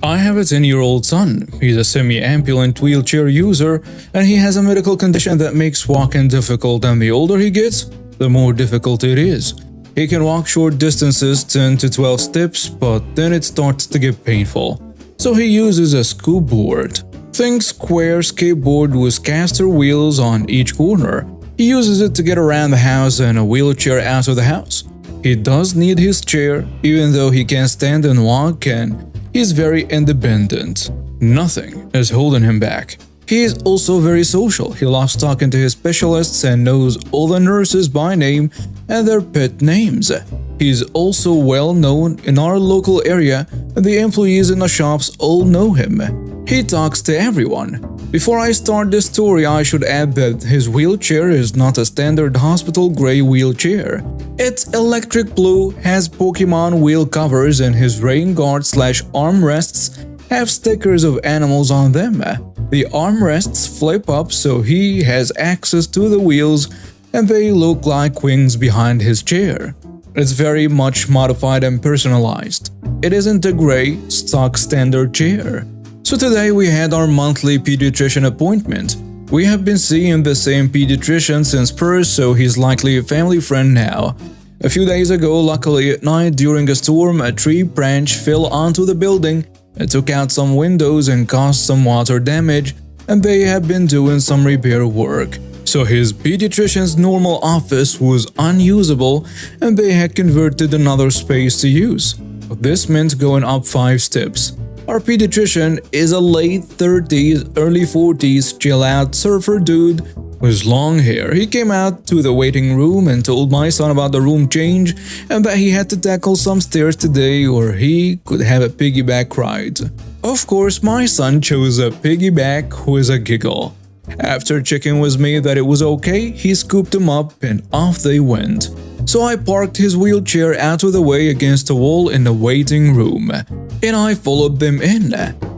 I have a 10-year-old son. He's a semi-ambulant wheelchair user, and he has a medical condition that makes walking difficult, and the older he gets, the more difficult it is. He can walk short distances, 10 to 12 steps, but then it starts to get painful. So he uses a scoop board. Think square skateboard with caster wheels on each corner. He uses it to get around the house and a wheelchair out of the house. He does need his chair, even though he can stand and walk, and he's very independent. Nothing is holding him back. He is also very social. He loves talking to his specialists and knows all the nurses by name and their pet names. He's also well known in our local area and the employees in the shops all know him. He talks to everyone. Before I start this story, I should add that his wheelchair is not a standard hospital gray wheelchair. It's electric blue, has Pokemon wheel covers, and his rain guard/armrests have stickers of animals on them. The armrests flip up so he has access to the wheels and they look like wings behind his chair. It's very much modified and personalized. It isn't a gray, stock standard chair. So today we had our monthly pediatrician appointment. We have been seeing the same pediatrician since birth, so he's likely a family friend now. A few days ago, luckily at night during a storm, a tree branch fell onto the building. It took out some windows and caused some water damage, and they have been doing some repair work. So his pediatrician's normal office was unusable and they had converted another space to use. This meant going up 5 steps. Our pediatrician is a late 30s, early 40s chill-out surfer dude with long hair. He came out to the waiting room and told my son about the room change and that he had to tackle some stairs today or he could have a piggyback ride. Of course, my son chose a piggyback with a giggle. After checking with me that it was okay, he scooped him up and off they went. So I parked his wheelchair out of the way against a wall in the waiting room, and I followed them in.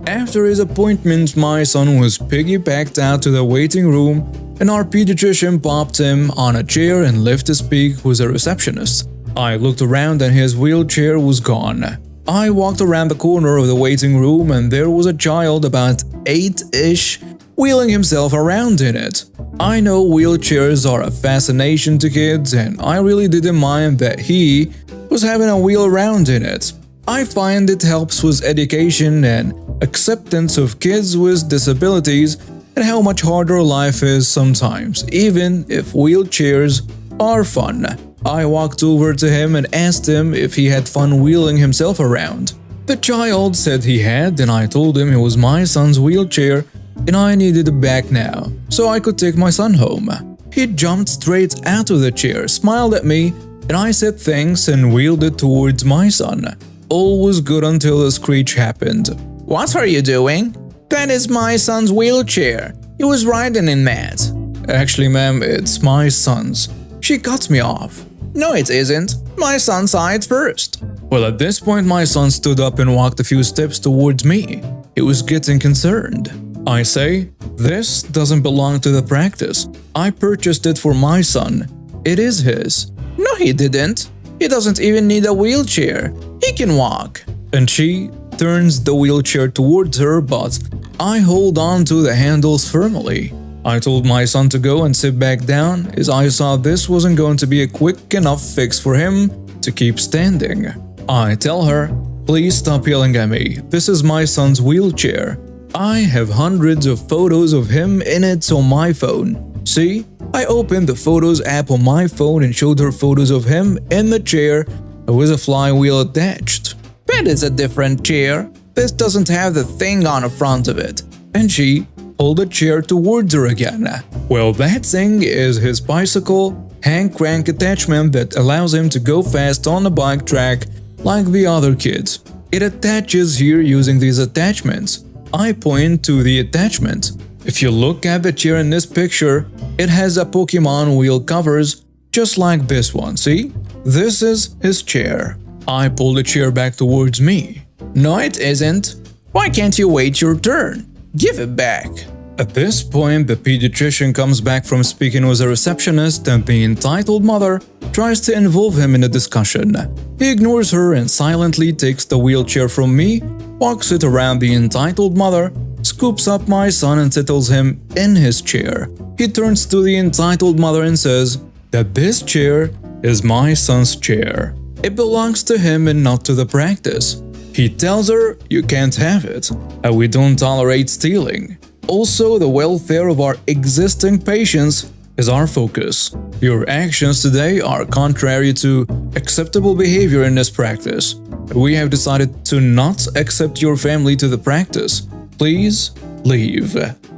After his appointment, my son was piggybacked out to the waiting room, and our pediatrician popped him on a chair and left to speak with a receptionist. I looked around and his wheelchair was gone. I walked around the corner of the waiting room and there was a child about 8-ish wheeling himself around in it. I know wheelchairs are a fascination to kids and I really didn't mind that he was having a wheel around in it. I find it helps with education and acceptance of kids with disabilities and how much harder life is sometimes, even if wheelchairs are fun. I walked over to him and asked him if he had fun wheeling himself around. The child said he had, and I told him it was my son's wheelchair and I needed it back now, so I could take my son home. He jumped straight out of the chair, smiled at me, and I said thanks and wheeled it towards my son. All was good until a screech happened. "What are you doing?" "That is my son's wheelchair. He was riding in that." "Actually, ma'am, it's my son's." She cut me off. "No, it isn't. My son saw it first." Well, at this point, my son stood up and walked a few steps towards me. He was getting concerned. I say, "This doesn't belong to the practice. I purchased it for my son. It is his." "No, he didn't. He doesn't even need a wheelchair. He can walk." And she turns the wheelchair towards her, but I hold on to the handles firmly. I told my son to go and sit back down as I saw this wasn't going to be a quick enough fix for him to keep standing. I tell her, "Please stop yelling at me. This is my son's wheelchair. I have hundreds of photos of him in it on my phone. See?" I opened the Photos app on my phone and showed her photos of him in the chair with a flywheel attached. "That is a different chair. This doesn't have the thing on the front of it." And she pulled the chair towards her again. Well, that thing is his bicycle hand crank attachment that allows him to go fast on the bike track like the other kids. It attaches here using these attachments. I point to the attachment. If you look at the chair in this picture, it has a Pokemon wheel covers just like this one, see? This is his chair. I pull the chair back towards me. "No, it isn't. Why can't you wait your turn? Give it back." At this point, the pediatrician comes back from speaking with a receptionist and the entitled mother tries to involve him in the discussion. He ignores her and silently takes the wheelchair from me, walks it around the entitled mother, scoops up my son and settles him in his chair. He turns to the entitled mother and says that this chair is my son's chair. It belongs to him and not to the practice. He tells her you can't have it, and we don't tolerate stealing. Also, the welfare of our existing patients is our focus. Your actions today are contrary to acceptable behavior in this practice. We have decided to not accept your family to the practice. Please leave."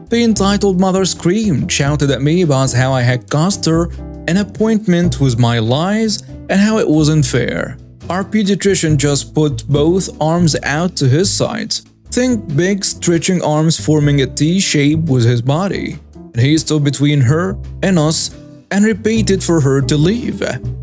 The entitled mother screamed, shouted at me about how I had cost her an appointment with my lies and how it wasn't fair. Our pediatrician just put both arms out to his sides. Think big stretching arms forming a T shape with his body. And he stood between her and us and repeated for her to leave.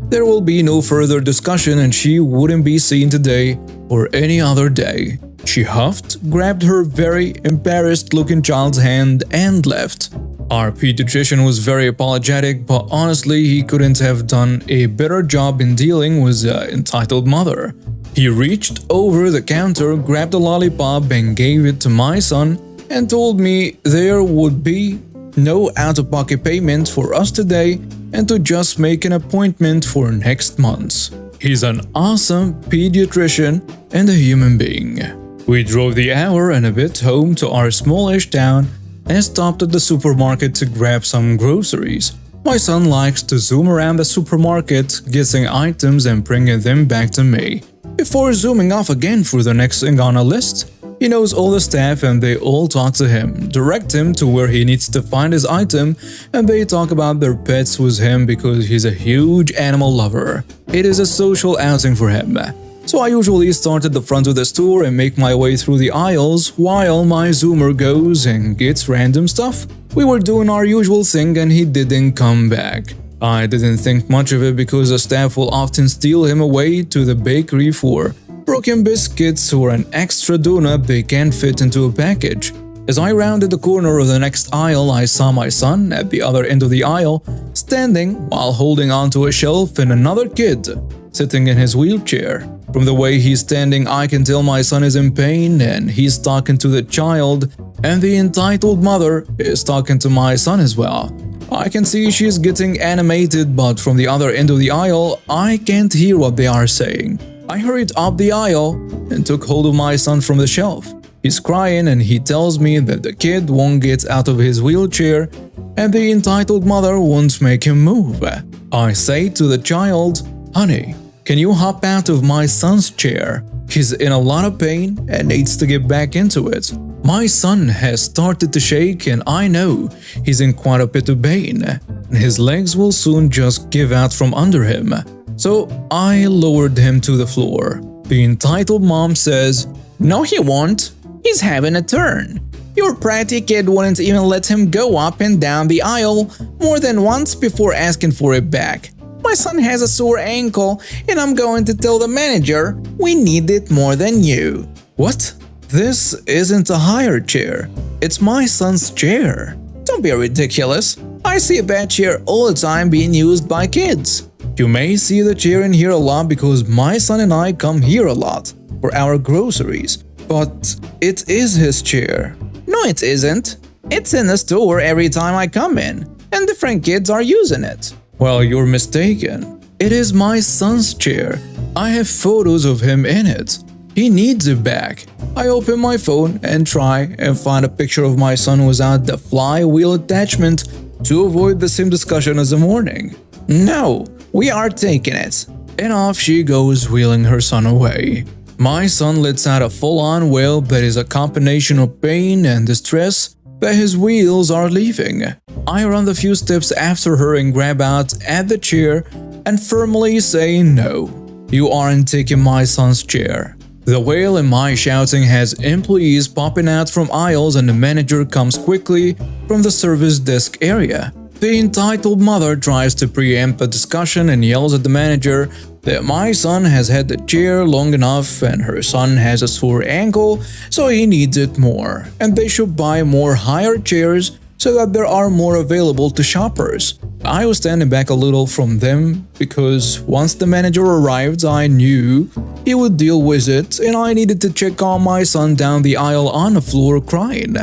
There will be no further discussion and she wouldn't be seen today or any other day. She huffed, grabbed her very embarrassed-looking child's hand and left. Our pediatrician was very apologetic, but honestly he couldn't have done a better job in dealing with the entitled mother. He reached over the counter, grabbed a lollipop and gave it to my son and told me there would be no out-of-pocket payment for us today and to just make an appointment for next month. He's an awesome pediatrician and a human being. We drove the hour and a bit home to our smallish town and stopped at the supermarket to grab some groceries. My son likes to zoom around the supermarket, getting items and bringing them back to me. Before zooming off again for the next thing on a list, he knows all the staff and they all talk to him, direct him to where he needs to find his item, and they talk about their pets with him because he's a huge animal lover. It is a social outing for him. So I usually start at the front of the store and make my way through the aisles while my zoomer goes and gets random stuff. We were doing our usual thing and he didn't come back. I didn't think much of it because the staff will often steal him away to the bakery for broken biscuits or an extra donut they can't fit into a package. As I rounded the corner of the next aisle, I saw my son at the other end of the aisle, standing while holding onto a shelf and another kid sitting in his wheelchair. From the way he's standing, I can tell my son is in pain and he's talking to the child, and the entitled mother is talking to my son as well. I can see she's getting animated, but from the other end of the aisle, I can't hear what they are saying. I hurried up the aisle and took hold of my son from the shelf. He's crying and he tells me that the kid won't get out of his wheelchair and the entitled mother won't make him move. I say to the child, "Honey, can you hop out of my son's chair? He's in a lot of pain and needs to get back into it." My son has started to shake and I know he's in quite a bit of pain. His legs will soon just give out from under him. So I lowered him to the floor. The entitled mom says, "No, he won't. He's having a turn. Your bratty kid wouldn't even let him go up and down the aisle more than once before asking for it back. My son has a sore ankle and I'm going to tell the manager we need it more than you." What? This isn't a hired chair. It's my son's chair. Don't be ridiculous. I see that chair all the time being used by kids. You may see the chair in here a lot because my son and I come here a lot for our groceries. But it is his chair. No, it isn't. It's in the store every time I come in, and different kids are using it. Well, you're mistaken. It is my son's chair. I have photos of him in it. He needs it back. I open my phone and try and find a picture of my son without the flywheel attachment to avoid the same discussion as the morning. No, we are taking it. And off she goes, wheeling her son away. My son lets out a full-on wail that is a combination of pain and distress that his wheels are leaving. I run the few steps after her and grab out at the chair and firmly say, "No, you aren't taking my son's chair." The wail and my shouting has employees popping out from aisles and the manager comes quickly from the service desk area. The entitled mother tries to preempt the discussion and yells at the manager that my son has had the chair long enough and her son has a sore ankle, so he needs it more, and they should buy more higher chairs so that there are more available to shoppers. I was standing back a little from them because once the manager arrived, I knew he would deal with it and I needed to check on my son down the aisle on the floor crying.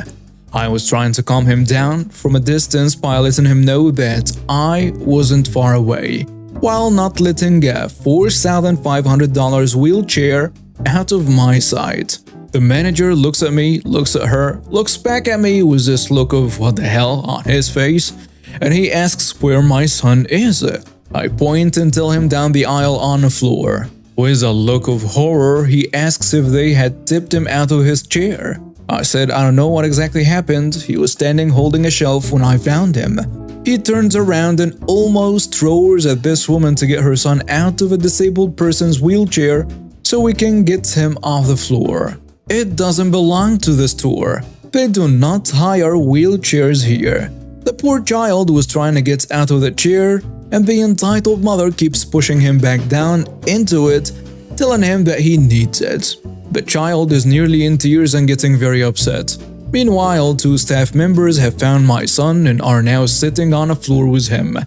I was trying to calm him down from a distance by letting him know that I wasn't far away, while not letting a $4,500 wheelchair out of my sight. The manager looks at me, looks at her, looks back at me with this look of what the hell on his face, and he asks where my son is. I point and tell him down the aisle on the floor. With a look of horror, he asks if they had tipped him out of his chair. I said I don't know what exactly happened. He was standing holding a shelf when I found him. He turns around and almost roars at this woman to get her son out of a disabled person's wheelchair so we can get him off the floor. It doesn't belong to the store. They do not hire wheelchairs here. The poor child was trying to get out of the chair and the entitled mother keeps pushing him back down into it, telling him that he needs it. The child is nearly in tears and getting very upset. Meanwhile, 2 staff members have found my son and are now sitting on the floor with him,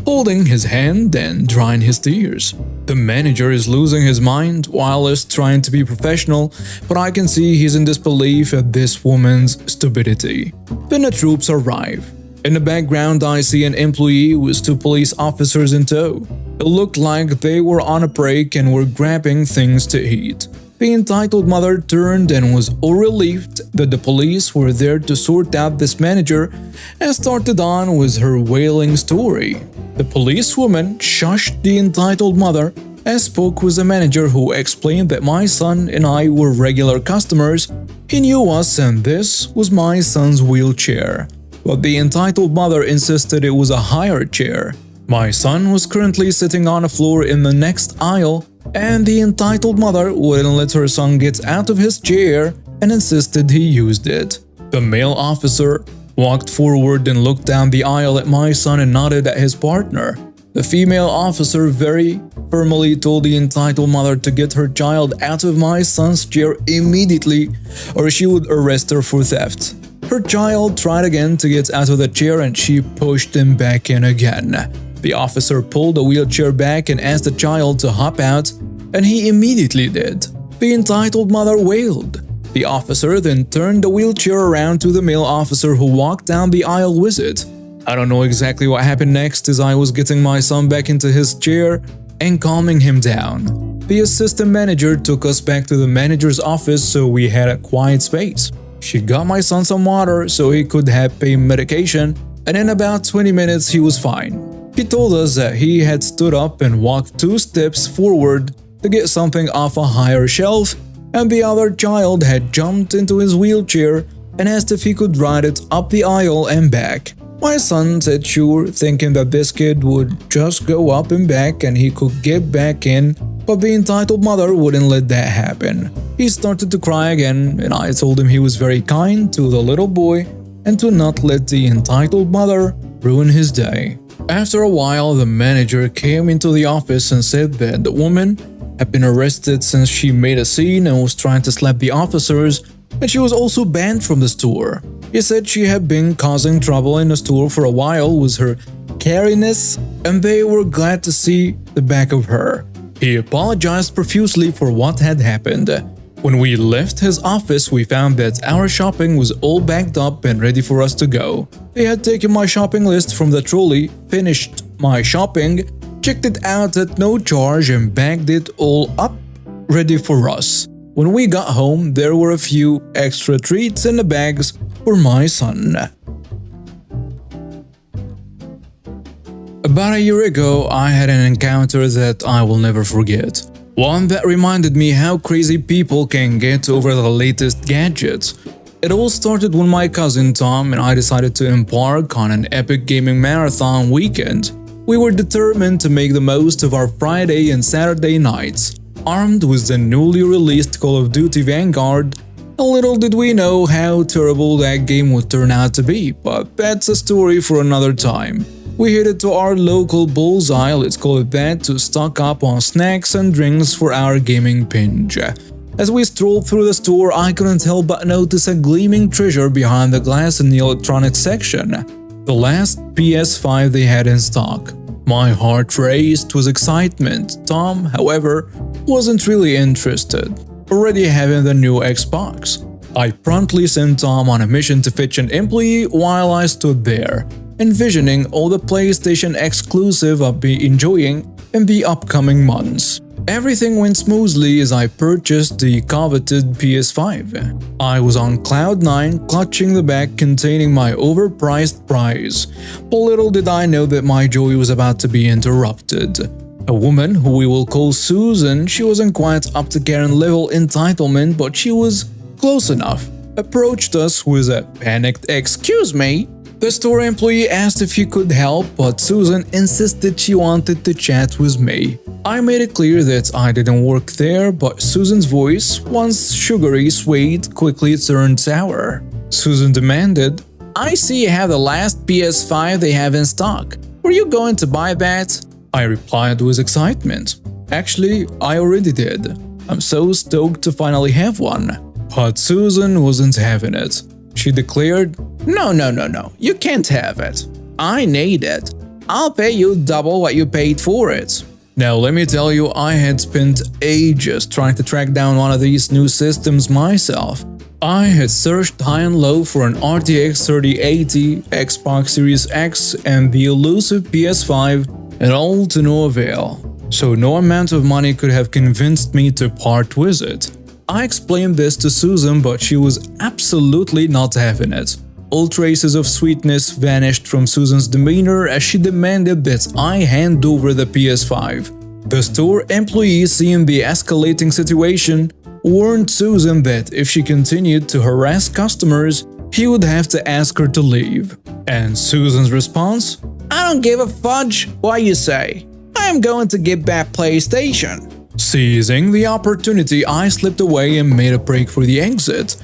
holding his hand and drying his tears. The manager is losing his mind while is trying to be professional, but I can see he's in disbelief at this woman's stupidity. Then the troops arrive. In the background, I see an employee with 2 police officers in tow. It looked like they were on a break and were grabbing things to eat. The entitled mother turned and was relieved that the police were there to sort out this manager and started on with her wailing story. The policewoman shushed the entitled mother and spoke with the manager, who explained that my son and I were regular customers. He knew us and this was my son's wheelchair. But the entitled mother insisted it was a hired chair. My son was currently sitting on the floor in the next aisle, and the entitled mother wouldn't let her son get out of his chair and insisted he used it. The male officer walked forward and looked down the aisle at my son and nodded at his partner. The female officer very firmly told the entitled mother to get her child out of my son's chair immediately or she would arrest her for theft. Her child tried again to get out of the chair and she pushed him back in again. The officer pulled the wheelchair back and asked the child to hop out, and he immediately did. The entitled mother wailed. The officer then turned the wheelchair around to the male officer who walked down the aisle with it. I don't know exactly what happened next as I was getting my son back into his chair and calming him down. The assistant manager took us back to the manager's office so we had a quiet space. She got my son some water so he could have pain medication, and in about 20 minutes he was fine. He told us that he had stood up and walked 2 steps forward to get something off a higher shelf, and the other child had jumped into his wheelchair and asked if he could ride it up the aisle and back. My son said sure, thinking that this kid would just go up and back and he could get back in, but the entitled mother wouldn't let that happen. He started to cry again, and I told him he was very kind to the little boy and to not let the entitled mother ruin his day. After a while, the manager came into the office and said that the woman had been arrested since she made a scene and was trying to slap the officers, and she was also banned from the store. He said she had been causing trouble in the store for a while with her cariness, and they were glad to see the back of her. He apologized profusely for what had happened. When we left his office, we found that our shopping was all bagged up and ready for us to go. They had taken my shopping list from the trolley, finished my shopping, checked it out at no charge and bagged it all up, ready for us. When we got home, there were a few extra treats in the bags for my son. About a year ago, I had an encounter that I will never forget. One that reminded me how crazy people can get over the latest gadgets. It all started when my cousin Tom and I decided to embark on an epic gaming marathon weekend. We were determined to make the most of our Friday and Saturday nights. Armed with the newly released Call of Duty Vanguard, little did we know how terrible that game would turn out to be, but that's a story for another time. We headed to our local bullseye, let's call it that, to stock up on snacks and drinks for our gaming binge. As we strolled through the store, I couldn't help but notice a gleaming treasure behind the glass in the electronics section. The last PS5 they had in stock. My heart raced with excitement. Tom, however, wasn't really interested, already having the new Xbox. I promptly sent Tom on a mission to fetch an employee while I stood there, envisioning all the PlayStation exclusive I'd be enjoying in the upcoming months. Everything went smoothly as I purchased the coveted PS5. I was on cloud 9, clutching the bag containing my overpriced prize. But little did I know that my joy was about to be interrupted. A woman, who we will call Susan, she wasn't quite up to Karen level entitlement, but she was close enough, approached us with a panicked "Excuse me?" The store employee asked if he could help, but Susan insisted she wanted to chat with me. I made it clear that I didn't work there, but Susan's voice, once sugary sweet, quickly turned sour. Susan demanded, "I see you have the last PS5 they have in stock. Were you going to buy that?" I replied with excitement. Actually, I already did. I'm so stoked to finally have one. But Susan wasn't having it. She declared, No, you can't have it. I need it. I'll pay you double what you paid for it." Now let me tell you, I had spent ages trying to track down one of these new systems myself. I had searched high and low for an RTX 3080, Xbox Series X and the elusive PS5, and all to no avail. So no amount of money could have convinced me to part with it. I explained this to Susan, but she was absolutely not having it. All traces of sweetness vanished from Susan's demeanor as she demanded that I hand over the PS5. The store employee, seeing the escalating situation, warned Susan that if she continued to harass customers, he would have to ask her to leave. And Susan's response? "I don't give a fudge what you say. I am going to get that PlayStation." Seizing the opportunity, I slipped away and made a break for the exit.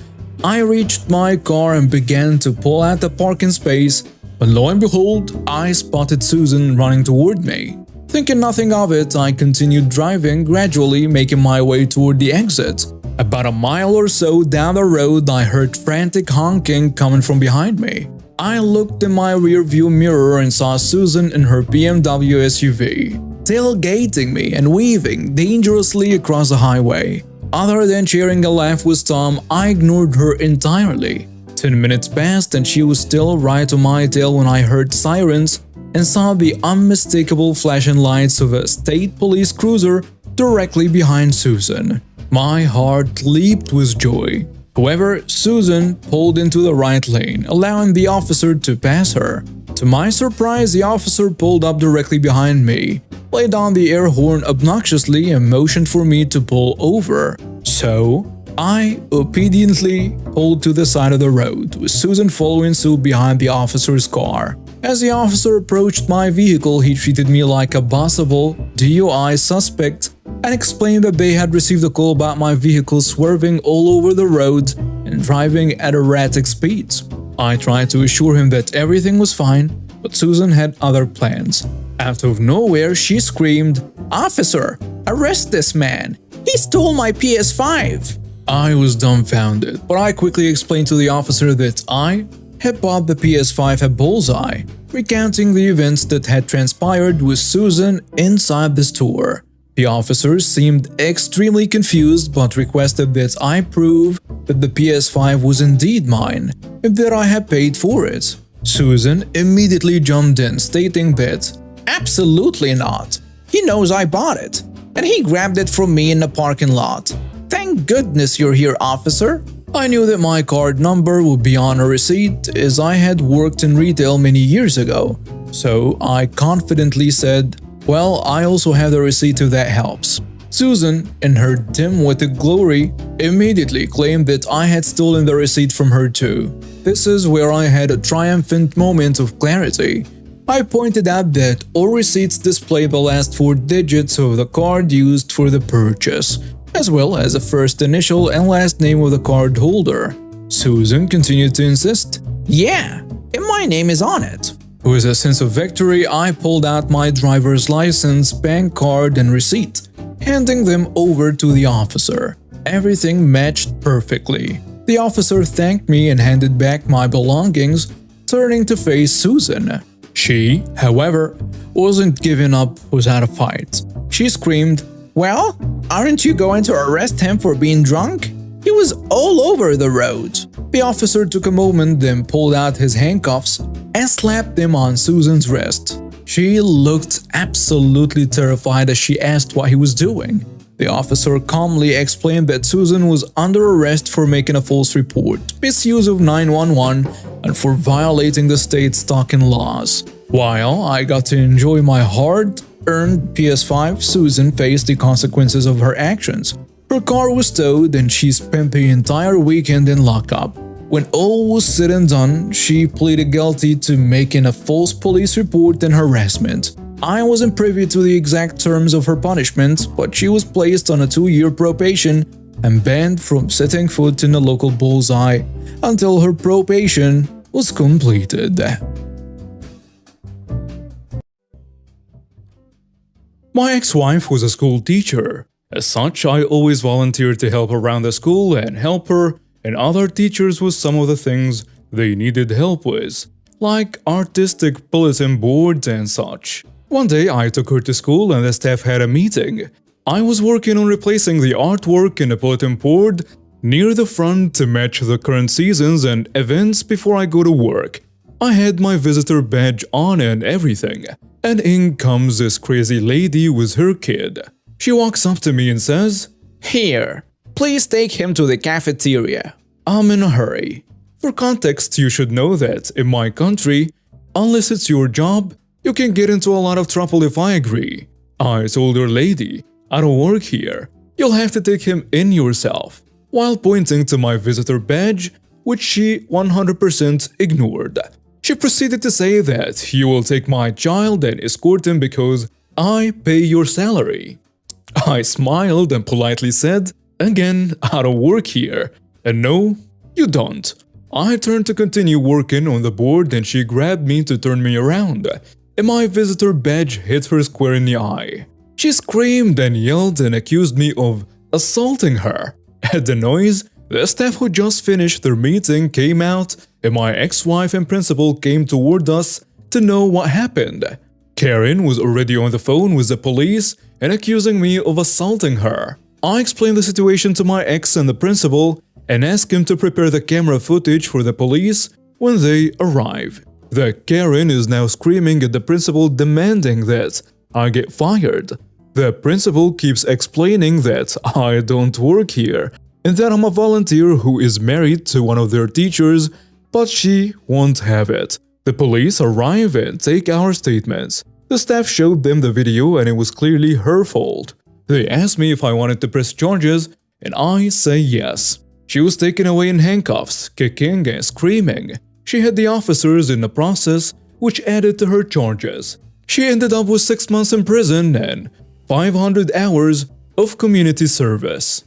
I reached my car and began to pull out the parking space, but lo and behold, I spotted Susan running toward me. Thinking nothing of it, I continued driving, gradually making my way toward the exit. About a mile or so down the road, I heard frantic honking coming from behind me. I looked in my rearview mirror and saw Susan in her BMW SUV. tailgating me and weaving dangerously across the highway. Other than sharing a laugh with Tom, I ignored her entirely. 10 minutes passed and she was still right on my tail when I heard sirens and saw the unmistakable flashing lights of a state police cruiser directly behind Susan. My heart leaped with joy. However, Susan pulled into the right lane, allowing the officer to pass her. To my surprise, the officer pulled up directly behind me, played on the air horn obnoxiously and motioned for me to pull over. So, I obediently pulled to the side of the road, with Susan following suit behind the officer's car. As the officer approached my vehicle, he treated me like a possible DUI suspect and explained that they had received a call about my vehicle swerving all over the road and driving at erratic speeds. I tried to assure him that everything was fine, but Susan had other plans. Out of nowhere, she screamed, "Officer, arrest this man! He stole my PS5!" I was dumbfounded, but I quickly explained to the officer that I had bought the PS5 at Bullseye, recounting the events that had transpired with Susan inside the store. The officer seemed extremely confused but requested that I prove that the PS5 was indeed mine and that I had paid for it. Susan immediately jumped in, stating that, "Absolutely not. He knows I bought it, and he grabbed it from me in the parking lot. Thank goodness you're here, officer." I knew that my card number would be on a receipt as I had worked in retail many years ago, so I confidently said, "Well, I also have the receipt if that helps." Susan, in her dim-witted glory, immediately claimed that I had stolen the receipt from her too. This is where I had a triumphant moment of clarity. I pointed out that all receipts display the last 4 digits of the card used for the purchase, as well as the first initial and last name of the card holder. Susan continued to insist, "Yeah, and my name is on it." With a sense of victory, I pulled out my driver's license, bank card, and receipt, handing them over to the officer. Everything matched perfectly. The officer thanked me and handed back my belongings, turning to face Susan. She, however, wasn't giving up without a fight. She screamed, "Well, aren't you going to arrest him for being drunk? He was all over the road." The officer took a moment, then pulled out his handcuffs and slapped them on Susan's wrist. She looked absolutely terrified as she asked what he was doing. The officer calmly explained that Susan was under arrest for making a false report, misuse of 911, and for violating the state's stalking laws. While I got to enjoy my hard-earned PS5, Susan faced the consequences of her actions. Her car was towed and she spent the entire weekend in lockup. When all was said and done, she pleaded guilty to making a false police report and harassment. I wasn't privy to the exact terms of her punishment, but she was placed on a 2-year probation and banned from setting foot in the local Bullseye until her probation was completed. My ex-wife was a school teacher. As such, I always volunteered to help around the school and help her and other teachers with some of the things they needed help with, like artistic bulletin boards and such. One day I took her to school and the staff had a meeting. I was working on replacing the artwork in the bulletin board near the front to match the current seasons and events before I go to work. I had my visitor badge on and everything, and in comes this crazy lady with her kid. She walks up to me and says, "Here, please take him to the cafeteria." I'm in a hurry. For context, you should know that in my country, unless it's your job, you can get into a lot of trouble if I agree. I told her, "Lady, I don't work here. You'll have to take him in yourself," while pointing to my visitor badge, which she 100% ignored. She proceeded to say that you will take my child and escort him because I pay your salary. I smiled and politely said, "Again, I don't work here. And no, you don't." I turned to continue working on the board and she grabbed me to turn me around, and my visitor badge hit her square in the eye. She screamed and yelled and accused me of assaulting her. At the noise, the staff who just finished their meeting came out and my ex-wife and principal came toward us to know what happened. Karen was already on the phone with the police and accusing me of assaulting her. I explained the situation to my ex and the principal and asked him to prepare the camera footage for the police when they arrive. The Karen is now screaming at the principal demanding that I get fired. The principal keeps explaining that I don't work here and that I'm a volunteer who is married to one of their teachers, but she won't have it. The police arrive and take our statements. The staff showed them the video and it was clearly her fault. They asked me if I wanted to press charges and I say yes. She was taken away in handcuffs, kicking and screaming. She hit the officers in the process, which added to her charges. She ended up with 6 months in prison and 500 hours of community service.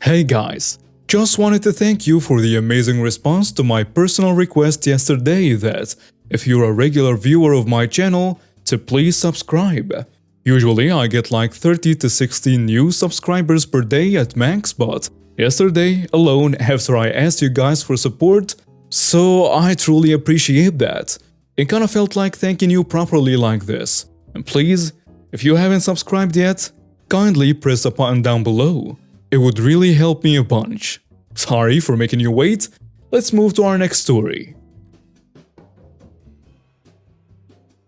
Hey guys, just wanted to thank you for the amazing response to my personal request yesterday that, if you're a regular viewer of my channel, to please subscribe. Usually I get like 30 to 60 new subscribers per day at max, but yesterday alone after I asked you guys for support, so I truly appreciate that. It kinda felt like thanking you properly like this. And please, if you haven't subscribed yet, kindly press the button down below. It would really help me a bunch. Sorry for making you wait, let's move to our next story.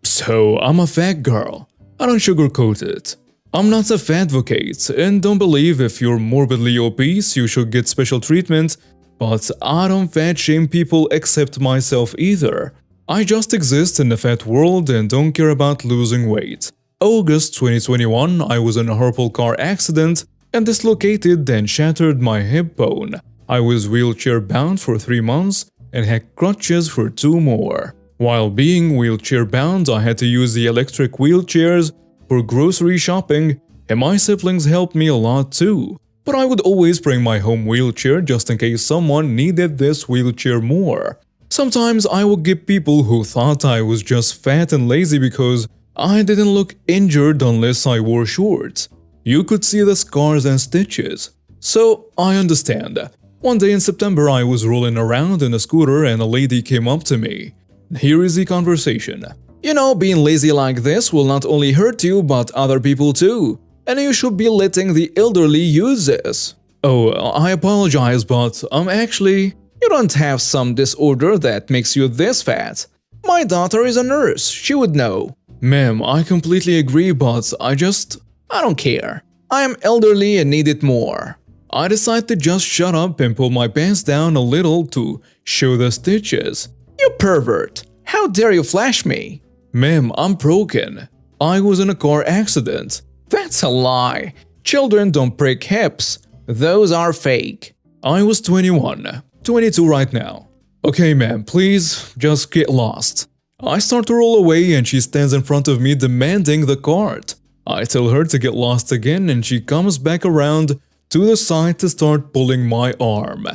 So, I'm a fat girl. I don't sugarcoat it. I'm not a fat advocate and don't believe if you're morbidly obese you should get special treatment, but I don't fat shame people except myself either. I just exist in the fat world and don't care about losing weight. August 2021, I was in a horrible car accident and dislocated and shattered my hip bone. I was wheelchair bound for 3 months and had crutches for 2 more. While being wheelchair bound, I had to use the electric wheelchairs for grocery shopping, and my siblings helped me a lot too. But I would always bring my home wheelchair just in case someone needed this wheelchair more. Sometimes I would give people who thought I was just fat and lazy because I didn't look injured unless I wore shorts. You could see the scars and stitches. So I understand. One day in September I was rolling around in a scooter and a lady came up to me. Here is the conversation. You know, being lazy like this will not only hurt you but other people too. And you should be letting the elderly use this. Oh, I apologize, but actually, you don't have some disorder that makes you this fat. My daughter is a nurse, she would know. Ma'am, I completely agree, but I don't care. I am elderly and need it more. I decided to just shut up and pull my pants down a little to show the stitches. You pervert! How dare you flash me? Ma'am, I'm broken. I was in a car accident. That's a lie. Children don't break hips. Those are fake. I was 21. 22 right now. Okay, ma'am, please just get lost. I start to roll away and she stands in front of me demanding the cart. I tell her to get lost again and she comes back around to the side to start pulling my arm.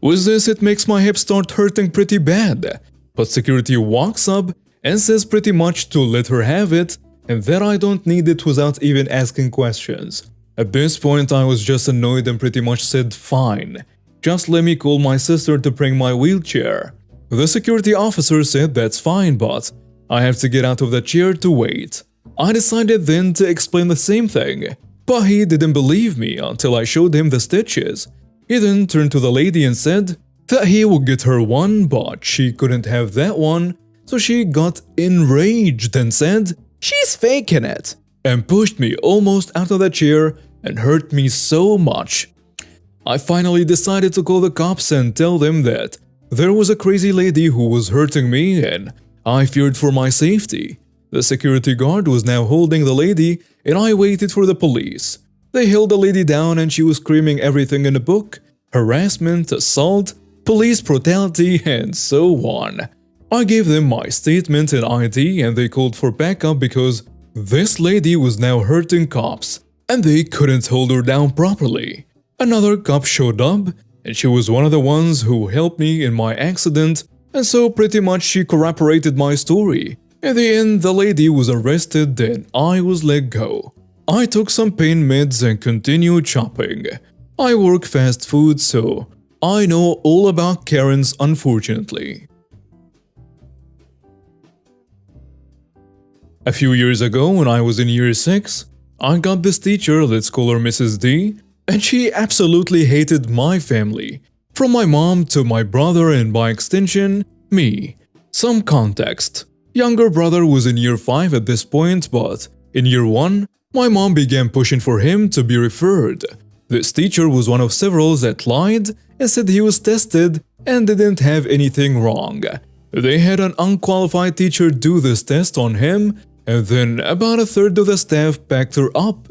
With this, it makes my hip start hurting pretty bad. But security walks up and says pretty much to let her have it and that I don't need it without even asking questions. At this point, I was just annoyed and pretty much said fine. Just let me call my sister to bring my wheelchair. The security officer said that's fine, but I have to get out of the chair to wait. I decided then to explain the same thing, but he didn't believe me until I showed him the stitches. He then turned to the lady and said that he would get her one, but she couldn't have that one, so she got enraged and said, "She's faking it," and pushed me almost out of the chair and hurt me so much. I finally decided to call the cops and tell them that there was a crazy lady who was hurting me and I feared for my safety. The security guard was now holding the lady and I waited for the police. They held the lady down and she was screaming everything in the book: harassment, assault, police brutality, and so on. I gave them my statement and ID and they called for backup because this lady was now hurting cops and they couldn't hold her down properly. Another cop showed up and she was one of the ones who helped me in my accident, and so pretty much she corroborated my story. In the end, the lady was arrested and I was let go. I took some pain meds and continued shopping. I work fast food, so I know all about Karens, unfortunately. A few years ago, when I was in year 6, I got this teacher, let's call her Mrs. D, and she absolutely hated my family. From my mom to my brother and by extension, me. Some context. Younger brother was in year 5 at this point, but in year 1, my mom began pushing for him to be referred. This teacher was one of several that lied and said he was tested and didn't have anything wrong. They had an unqualified teacher do this test on him, and then about a third of the staff backed her up.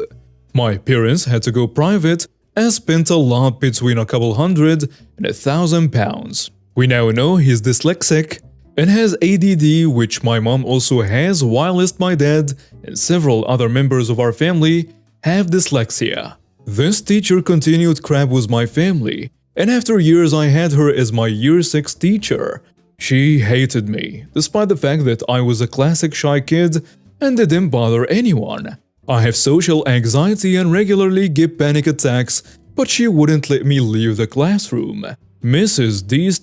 My parents had to go private and spent a lot between a couple hundred and £1,000. We now know he's dyslexic and has ADD, which my mom also has, whilst my dad and several other members of our family have dyslexia. This teacher continued crap with my family, and after years I had her as my year 6 teacher. She hated me, despite the fact that I was a classic shy kid and didn't bother anyone. I have social anxiety and regularly get panic attacks, but she wouldn't let me leave the classroom. Mrs. D's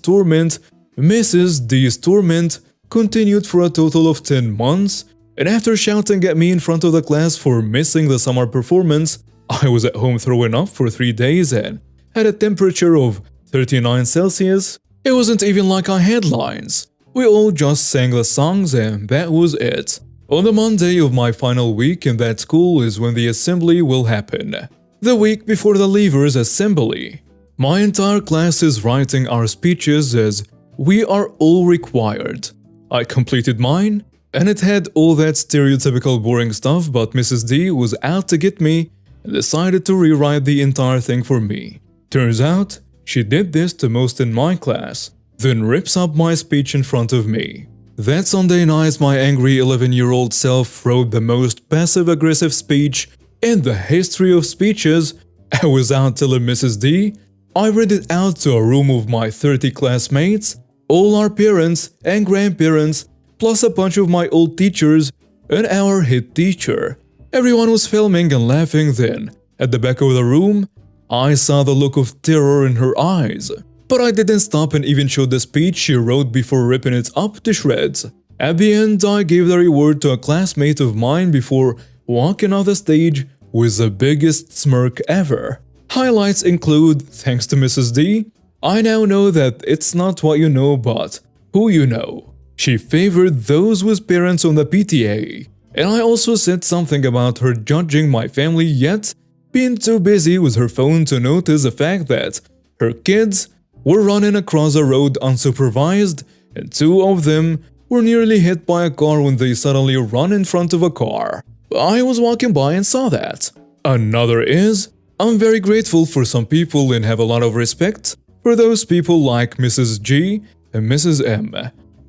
torment continued for a total of 10 months, and after shouting at me in front of the class for missing the summer performance, I was at home throwing up for 3 days and had a temperature of 39 Celsius. It wasn't even like I had lines. We all just sang the songs and that was it. On the Monday of my final week in that school is when the assembly will happen. The week before the leavers assembly. My entire class is writing our speeches as we are all required. I completed mine, and it had all that stereotypical boring stuff, but Mrs. D was out to get me and decided to rewrite the entire thing for me. Turns out, she did this to most in my class, then rips up my speech in front of me. That Sunday night, my angry 11-year-old self wrote the most passive-aggressive speech in the history of speeches. I was out telling Mrs. D. I read it out to a room of my 30 classmates, all our parents and grandparents, plus a bunch of my old teachers and our head teacher. Everyone was filming and laughing then. At the back of the room, I saw the look of terror in her eyes. But I didn't stop and even showed the speech she wrote before ripping it up to shreds. At the end, I gave the reward to a classmate of mine before walking off the stage with the biggest smirk ever. Highlights include, thanks to Mrs. D, I now know that it's not what you know but who you know. She favored those with parents on the PTA. And I also said something about her judging my family yet being too busy with her phone to notice the fact that her kids were running across a road unsupervised, and 2 of them were nearly hit by a car when they suddenly run in front of a car. I was walking by and saw that. Another is, I'm very grateful for some people and have a lot of respect for those people like Mrs. G and Mrs. M.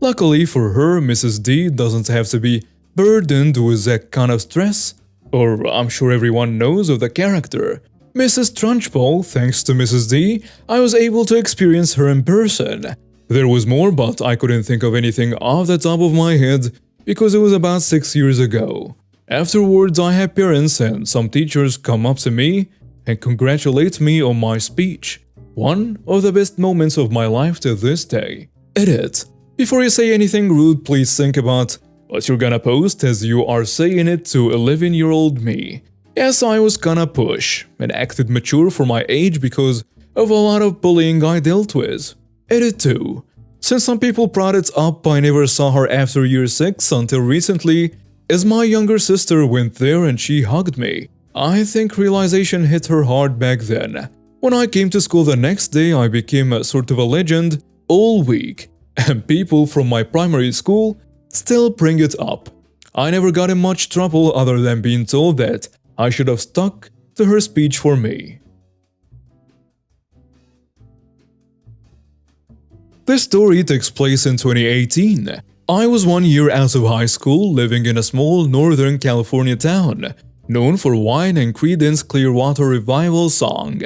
Luckily for her, Mrs. D doesn't have to be burdened with that kind of stress, or I'm sure everyone knows of the character. Mrs. Trunchbull, thanks to Mrs. D, I was able to experience her in person. There was more, but I couldn't think of anything off the top of my head because it was about 6 years ago. Afterwards, I had parents and some teachers come up to me and congratulate me on my speech. One of the best moments of my life to this day. Edit. Before you say anything rude, please think about what you're gonna post as you are saying it to 11-year-old me. Yes, I was kinda push and acted mature for my age because of a lot of bullying I dealt with. Edit 2. Since some people brought it up, I never saw her after year 6 until recently, as my younger sister went there and she hugged me. I think realization hit her hard back then. When I came to school the next day, I became a sort of a legend all week, and people from my primary school still bring it up. I never got in much trouble other than being told that I should have stuck to her speech for me. This story takes place in 2018. I was 1 year out of high school, living in a small Northern California town, known for wine and Creedence Clearwater Revival song.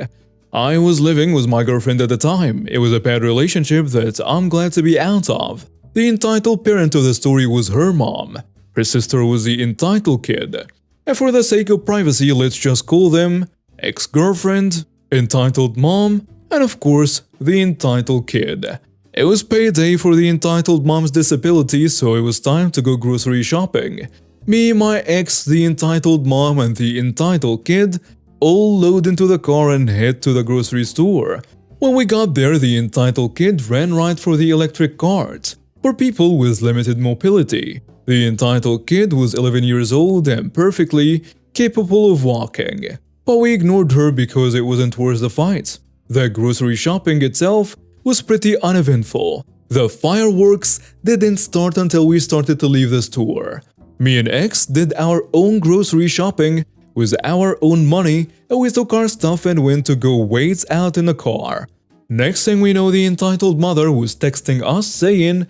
I was living with my girlfriend at the time. It was a bad relationship that I'm glad to be out of. The entitled parent of the story was her mom. Her sister was the entitled kid. And for the sake of privacy, let's just call them ex-girlfriend, entitled mom, and of course, the entitled kid. It was payday for the entitled mom's disability, so it was time to go grocery shopping. Me, my ex, the entitled mom, and the entitled kid all load into the car and head to the grocery store. When we got there, the entitled kid ran right for the electric cart for people with limited mobility. The entitled kid was 11 years old and perfectly capable of walking, but we ignored her because it wasn't worth the fight. The grocery shopping itself was pretty uneventful. The fireworks didn't start until we started to leave the store. Me and X did our own grocery shopping with our own money, and we took our stuff and went to go wait out in the car. Next thing we know, the entitled mother was texting us saying,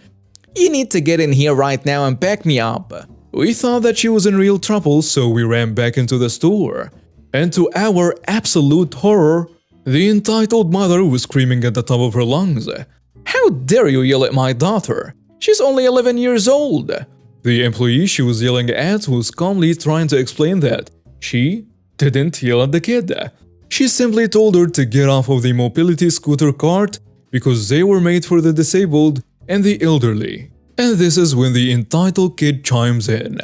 "You need to get in here right now and back me up." We thought that she was in real trouble, so we ran back into the store. And to our absolute horror, the entitled mother was screaming at the top of her lungs, "How dare you yell at my daughter? She's only 11 years old." The employee she was yelling at was calmly trying to explain that she didn't yell at the kid. She simply told her to get off of the mobility scooter cart because they were made for the disabled and the elderly. And this is when the entitled kid chimes in.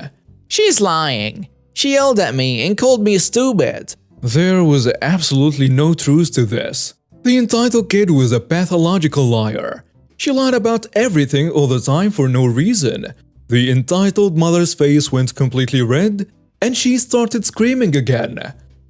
"She's lying. She yelled at me and called me stupid." There was absolutely no truth to this. The entitled kid was a pathological liar. She lied about everything all the time for no reason. The entitled mother's face went completely red, and she started screaming again.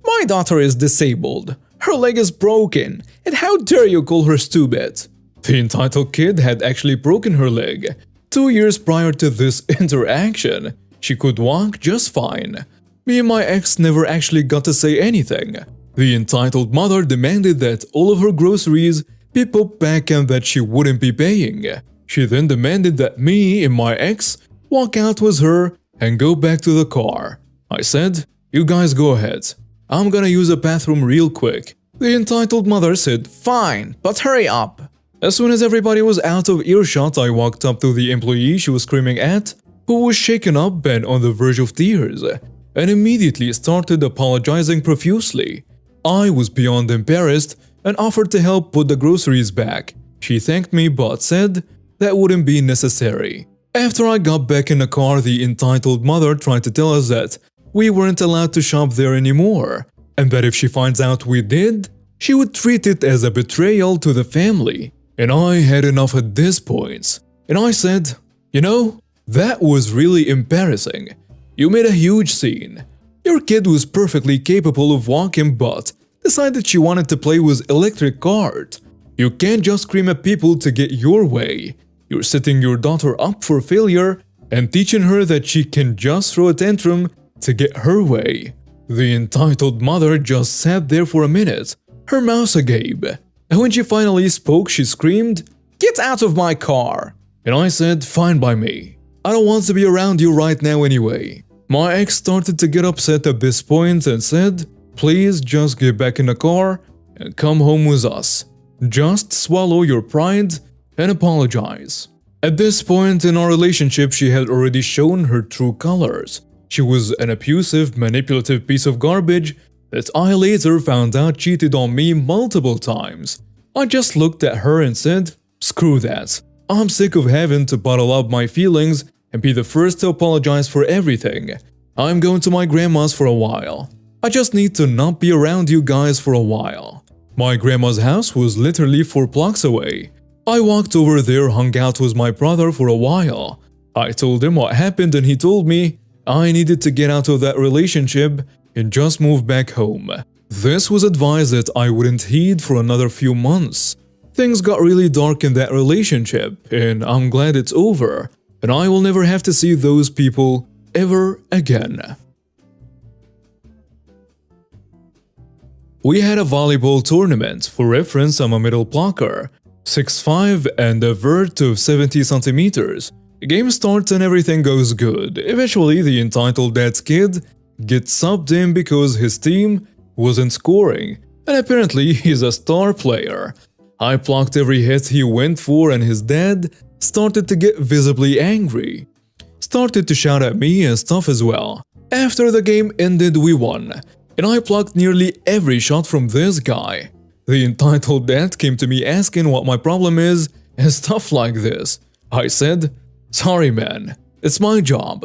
"My daughter is disabled. Her leg is broken, and how dare you call her stupid?" The entitled kid had actually broken her leg. 2 years prior to this interaction, she could walk just fine. Me and my ex never actually got to say anything. The entitled mother demanded that all of her groceries be put back and that she wouldn't be paying. She then demanded that me and my ex walk out with her and go back to the car. I said, "You guys go ahead. I'm gonna use a bathroom real quick." The entitled mother said, "Fine, but hurry up." As soon as everybody was out of earshot, I walked up to the employee she was screaming at, who was shaken up and on the verge of tears, and immediately started apologizing profusely. I was beyond embarrassed and offered to help put the groceries back. She thanked me but said that wouldn't be necessary. After I got back in the car, the entitled mother tried to tell us that we weren't allowed to shop there anymore, and that if she finds out we did, she would treat it as a betrayal to the family. And I had enough at this point. And I said, "You know, that was really embarrassing. You made a huge scene. Your kid was perfectly capable of walking but decided she wanted to play with electric cart. You can't just scream at people to get your way. You're setting your daughter up for failure and teaching her that she can just throw a tantrum to get her way." The entitled mother just sat there for a minute, her mouth agape. And when she finally spoke, she screamed, "Get out of my car!" And I said, "Fine by me. I don't want to be around you right now anyway." My ex started to get upset at this point and said, "Please just get back in the car and come home with us. Just swallow your pride and apologize." At this point in our relationship, she had already shown her true colors. She was an abusive, manipulative piece of garbage that I later found out cheated on me multiple times. I just looked at her and said, "Screw that. I'm sick of having to bottle up my feelings and be the first to apologize for everything. I'm going to my grandma's for a while. I just need to not be around you guys for a while." My grandma's house was literally 4 blocks away. I walked over there, hung out with my brother for a while. I told him what happened and he told me I needed to get out of that relationship and just move back home. This was advice that I wouldn't heed for another few months. Things got really dark in that relationship, and I'm glad it's over, and I will never have to see those people ever again. We had a volleyball tournament. For reference, I'm a middle blocker, 6'5" and a vert of 70 centimeters. The game starts and everything goes good. Eventually, the entitled dad's kid gets subbed in because his team wasn't scoring, and apparently he's a star player. I blocked every hit he went for and his dad started to get visibly angry. Started to shout at me and stuff as well. After the game ended, we won, and I blocked nearly every shot from this guy. The entitled dad came to me asking what my problem is and stuff like this. I said, "Sorry man, it's my job."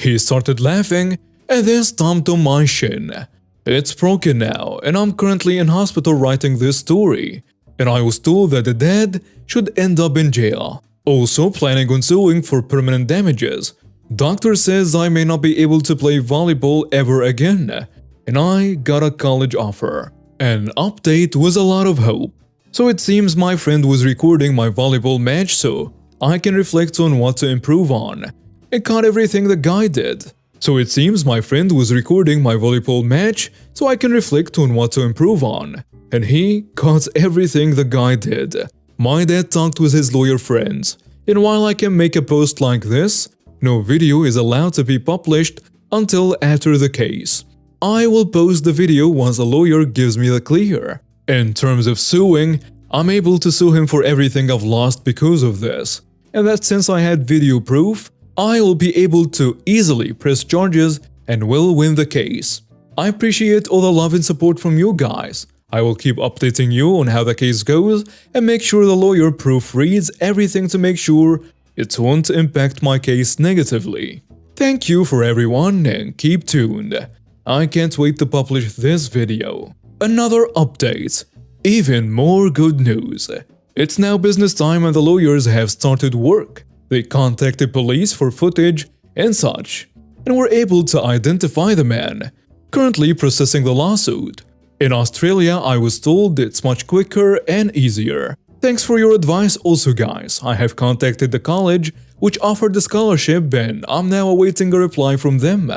He started laughing and then stomped on my shin. It's broken now, and I'm currently in hospital writing this story. And I was told that the dad should end up in jail. Also planning on suing for permanent damages. Doctor says I may not be able to play volleyball ever again. And I got a college offer. An update was a lot of hope. So it seems my friend was recording my volleyball match so I can reflect on what to improve on. It caught everything the guy did. So it seems my friend was recording my volleyball match so I can reflect on what to improve on. And he caught everything the guy did. My dad talked with his lawyer friends. And while I can make a post like this, no video is allowed to be published until after the case. I will post the video once a lawyer gives me the clear. In terms of suing, I'm able to sue him for everything I've lost because of this. And that since I had video proof, I will be able to easily press charges and will win the case. I appreciate all the love and support from you guys. I will keep updating you on how the case goes and make sure the lawyer proofreads everything to make sure it won't impact my case negatively. Thank you for everyone and keep tuned. I can't wait to publish this video. Another update. Even more good news. It's now business time and the lawyers have started work. They contacted police for footage and such, and were able to identify the man, currently processing the lawsuit. In Australia, I was told it's much quicker and easier. Thanks for your advice also guys. I have contacted the college which offered the scholarship and I'm now awaiting a reply from them.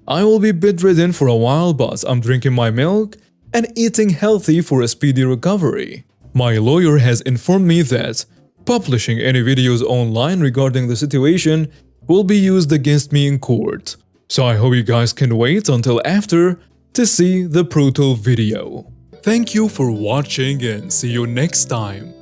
I will be bedridden for a while but I'm drinking my milk and eating healthy for a speedy recovery. My lawyer has informed me that publishing any videos online regarding the situation will be used against me in court. So I hope you guys can wait until after to see the brutal video. Thank you for watching and see you next time.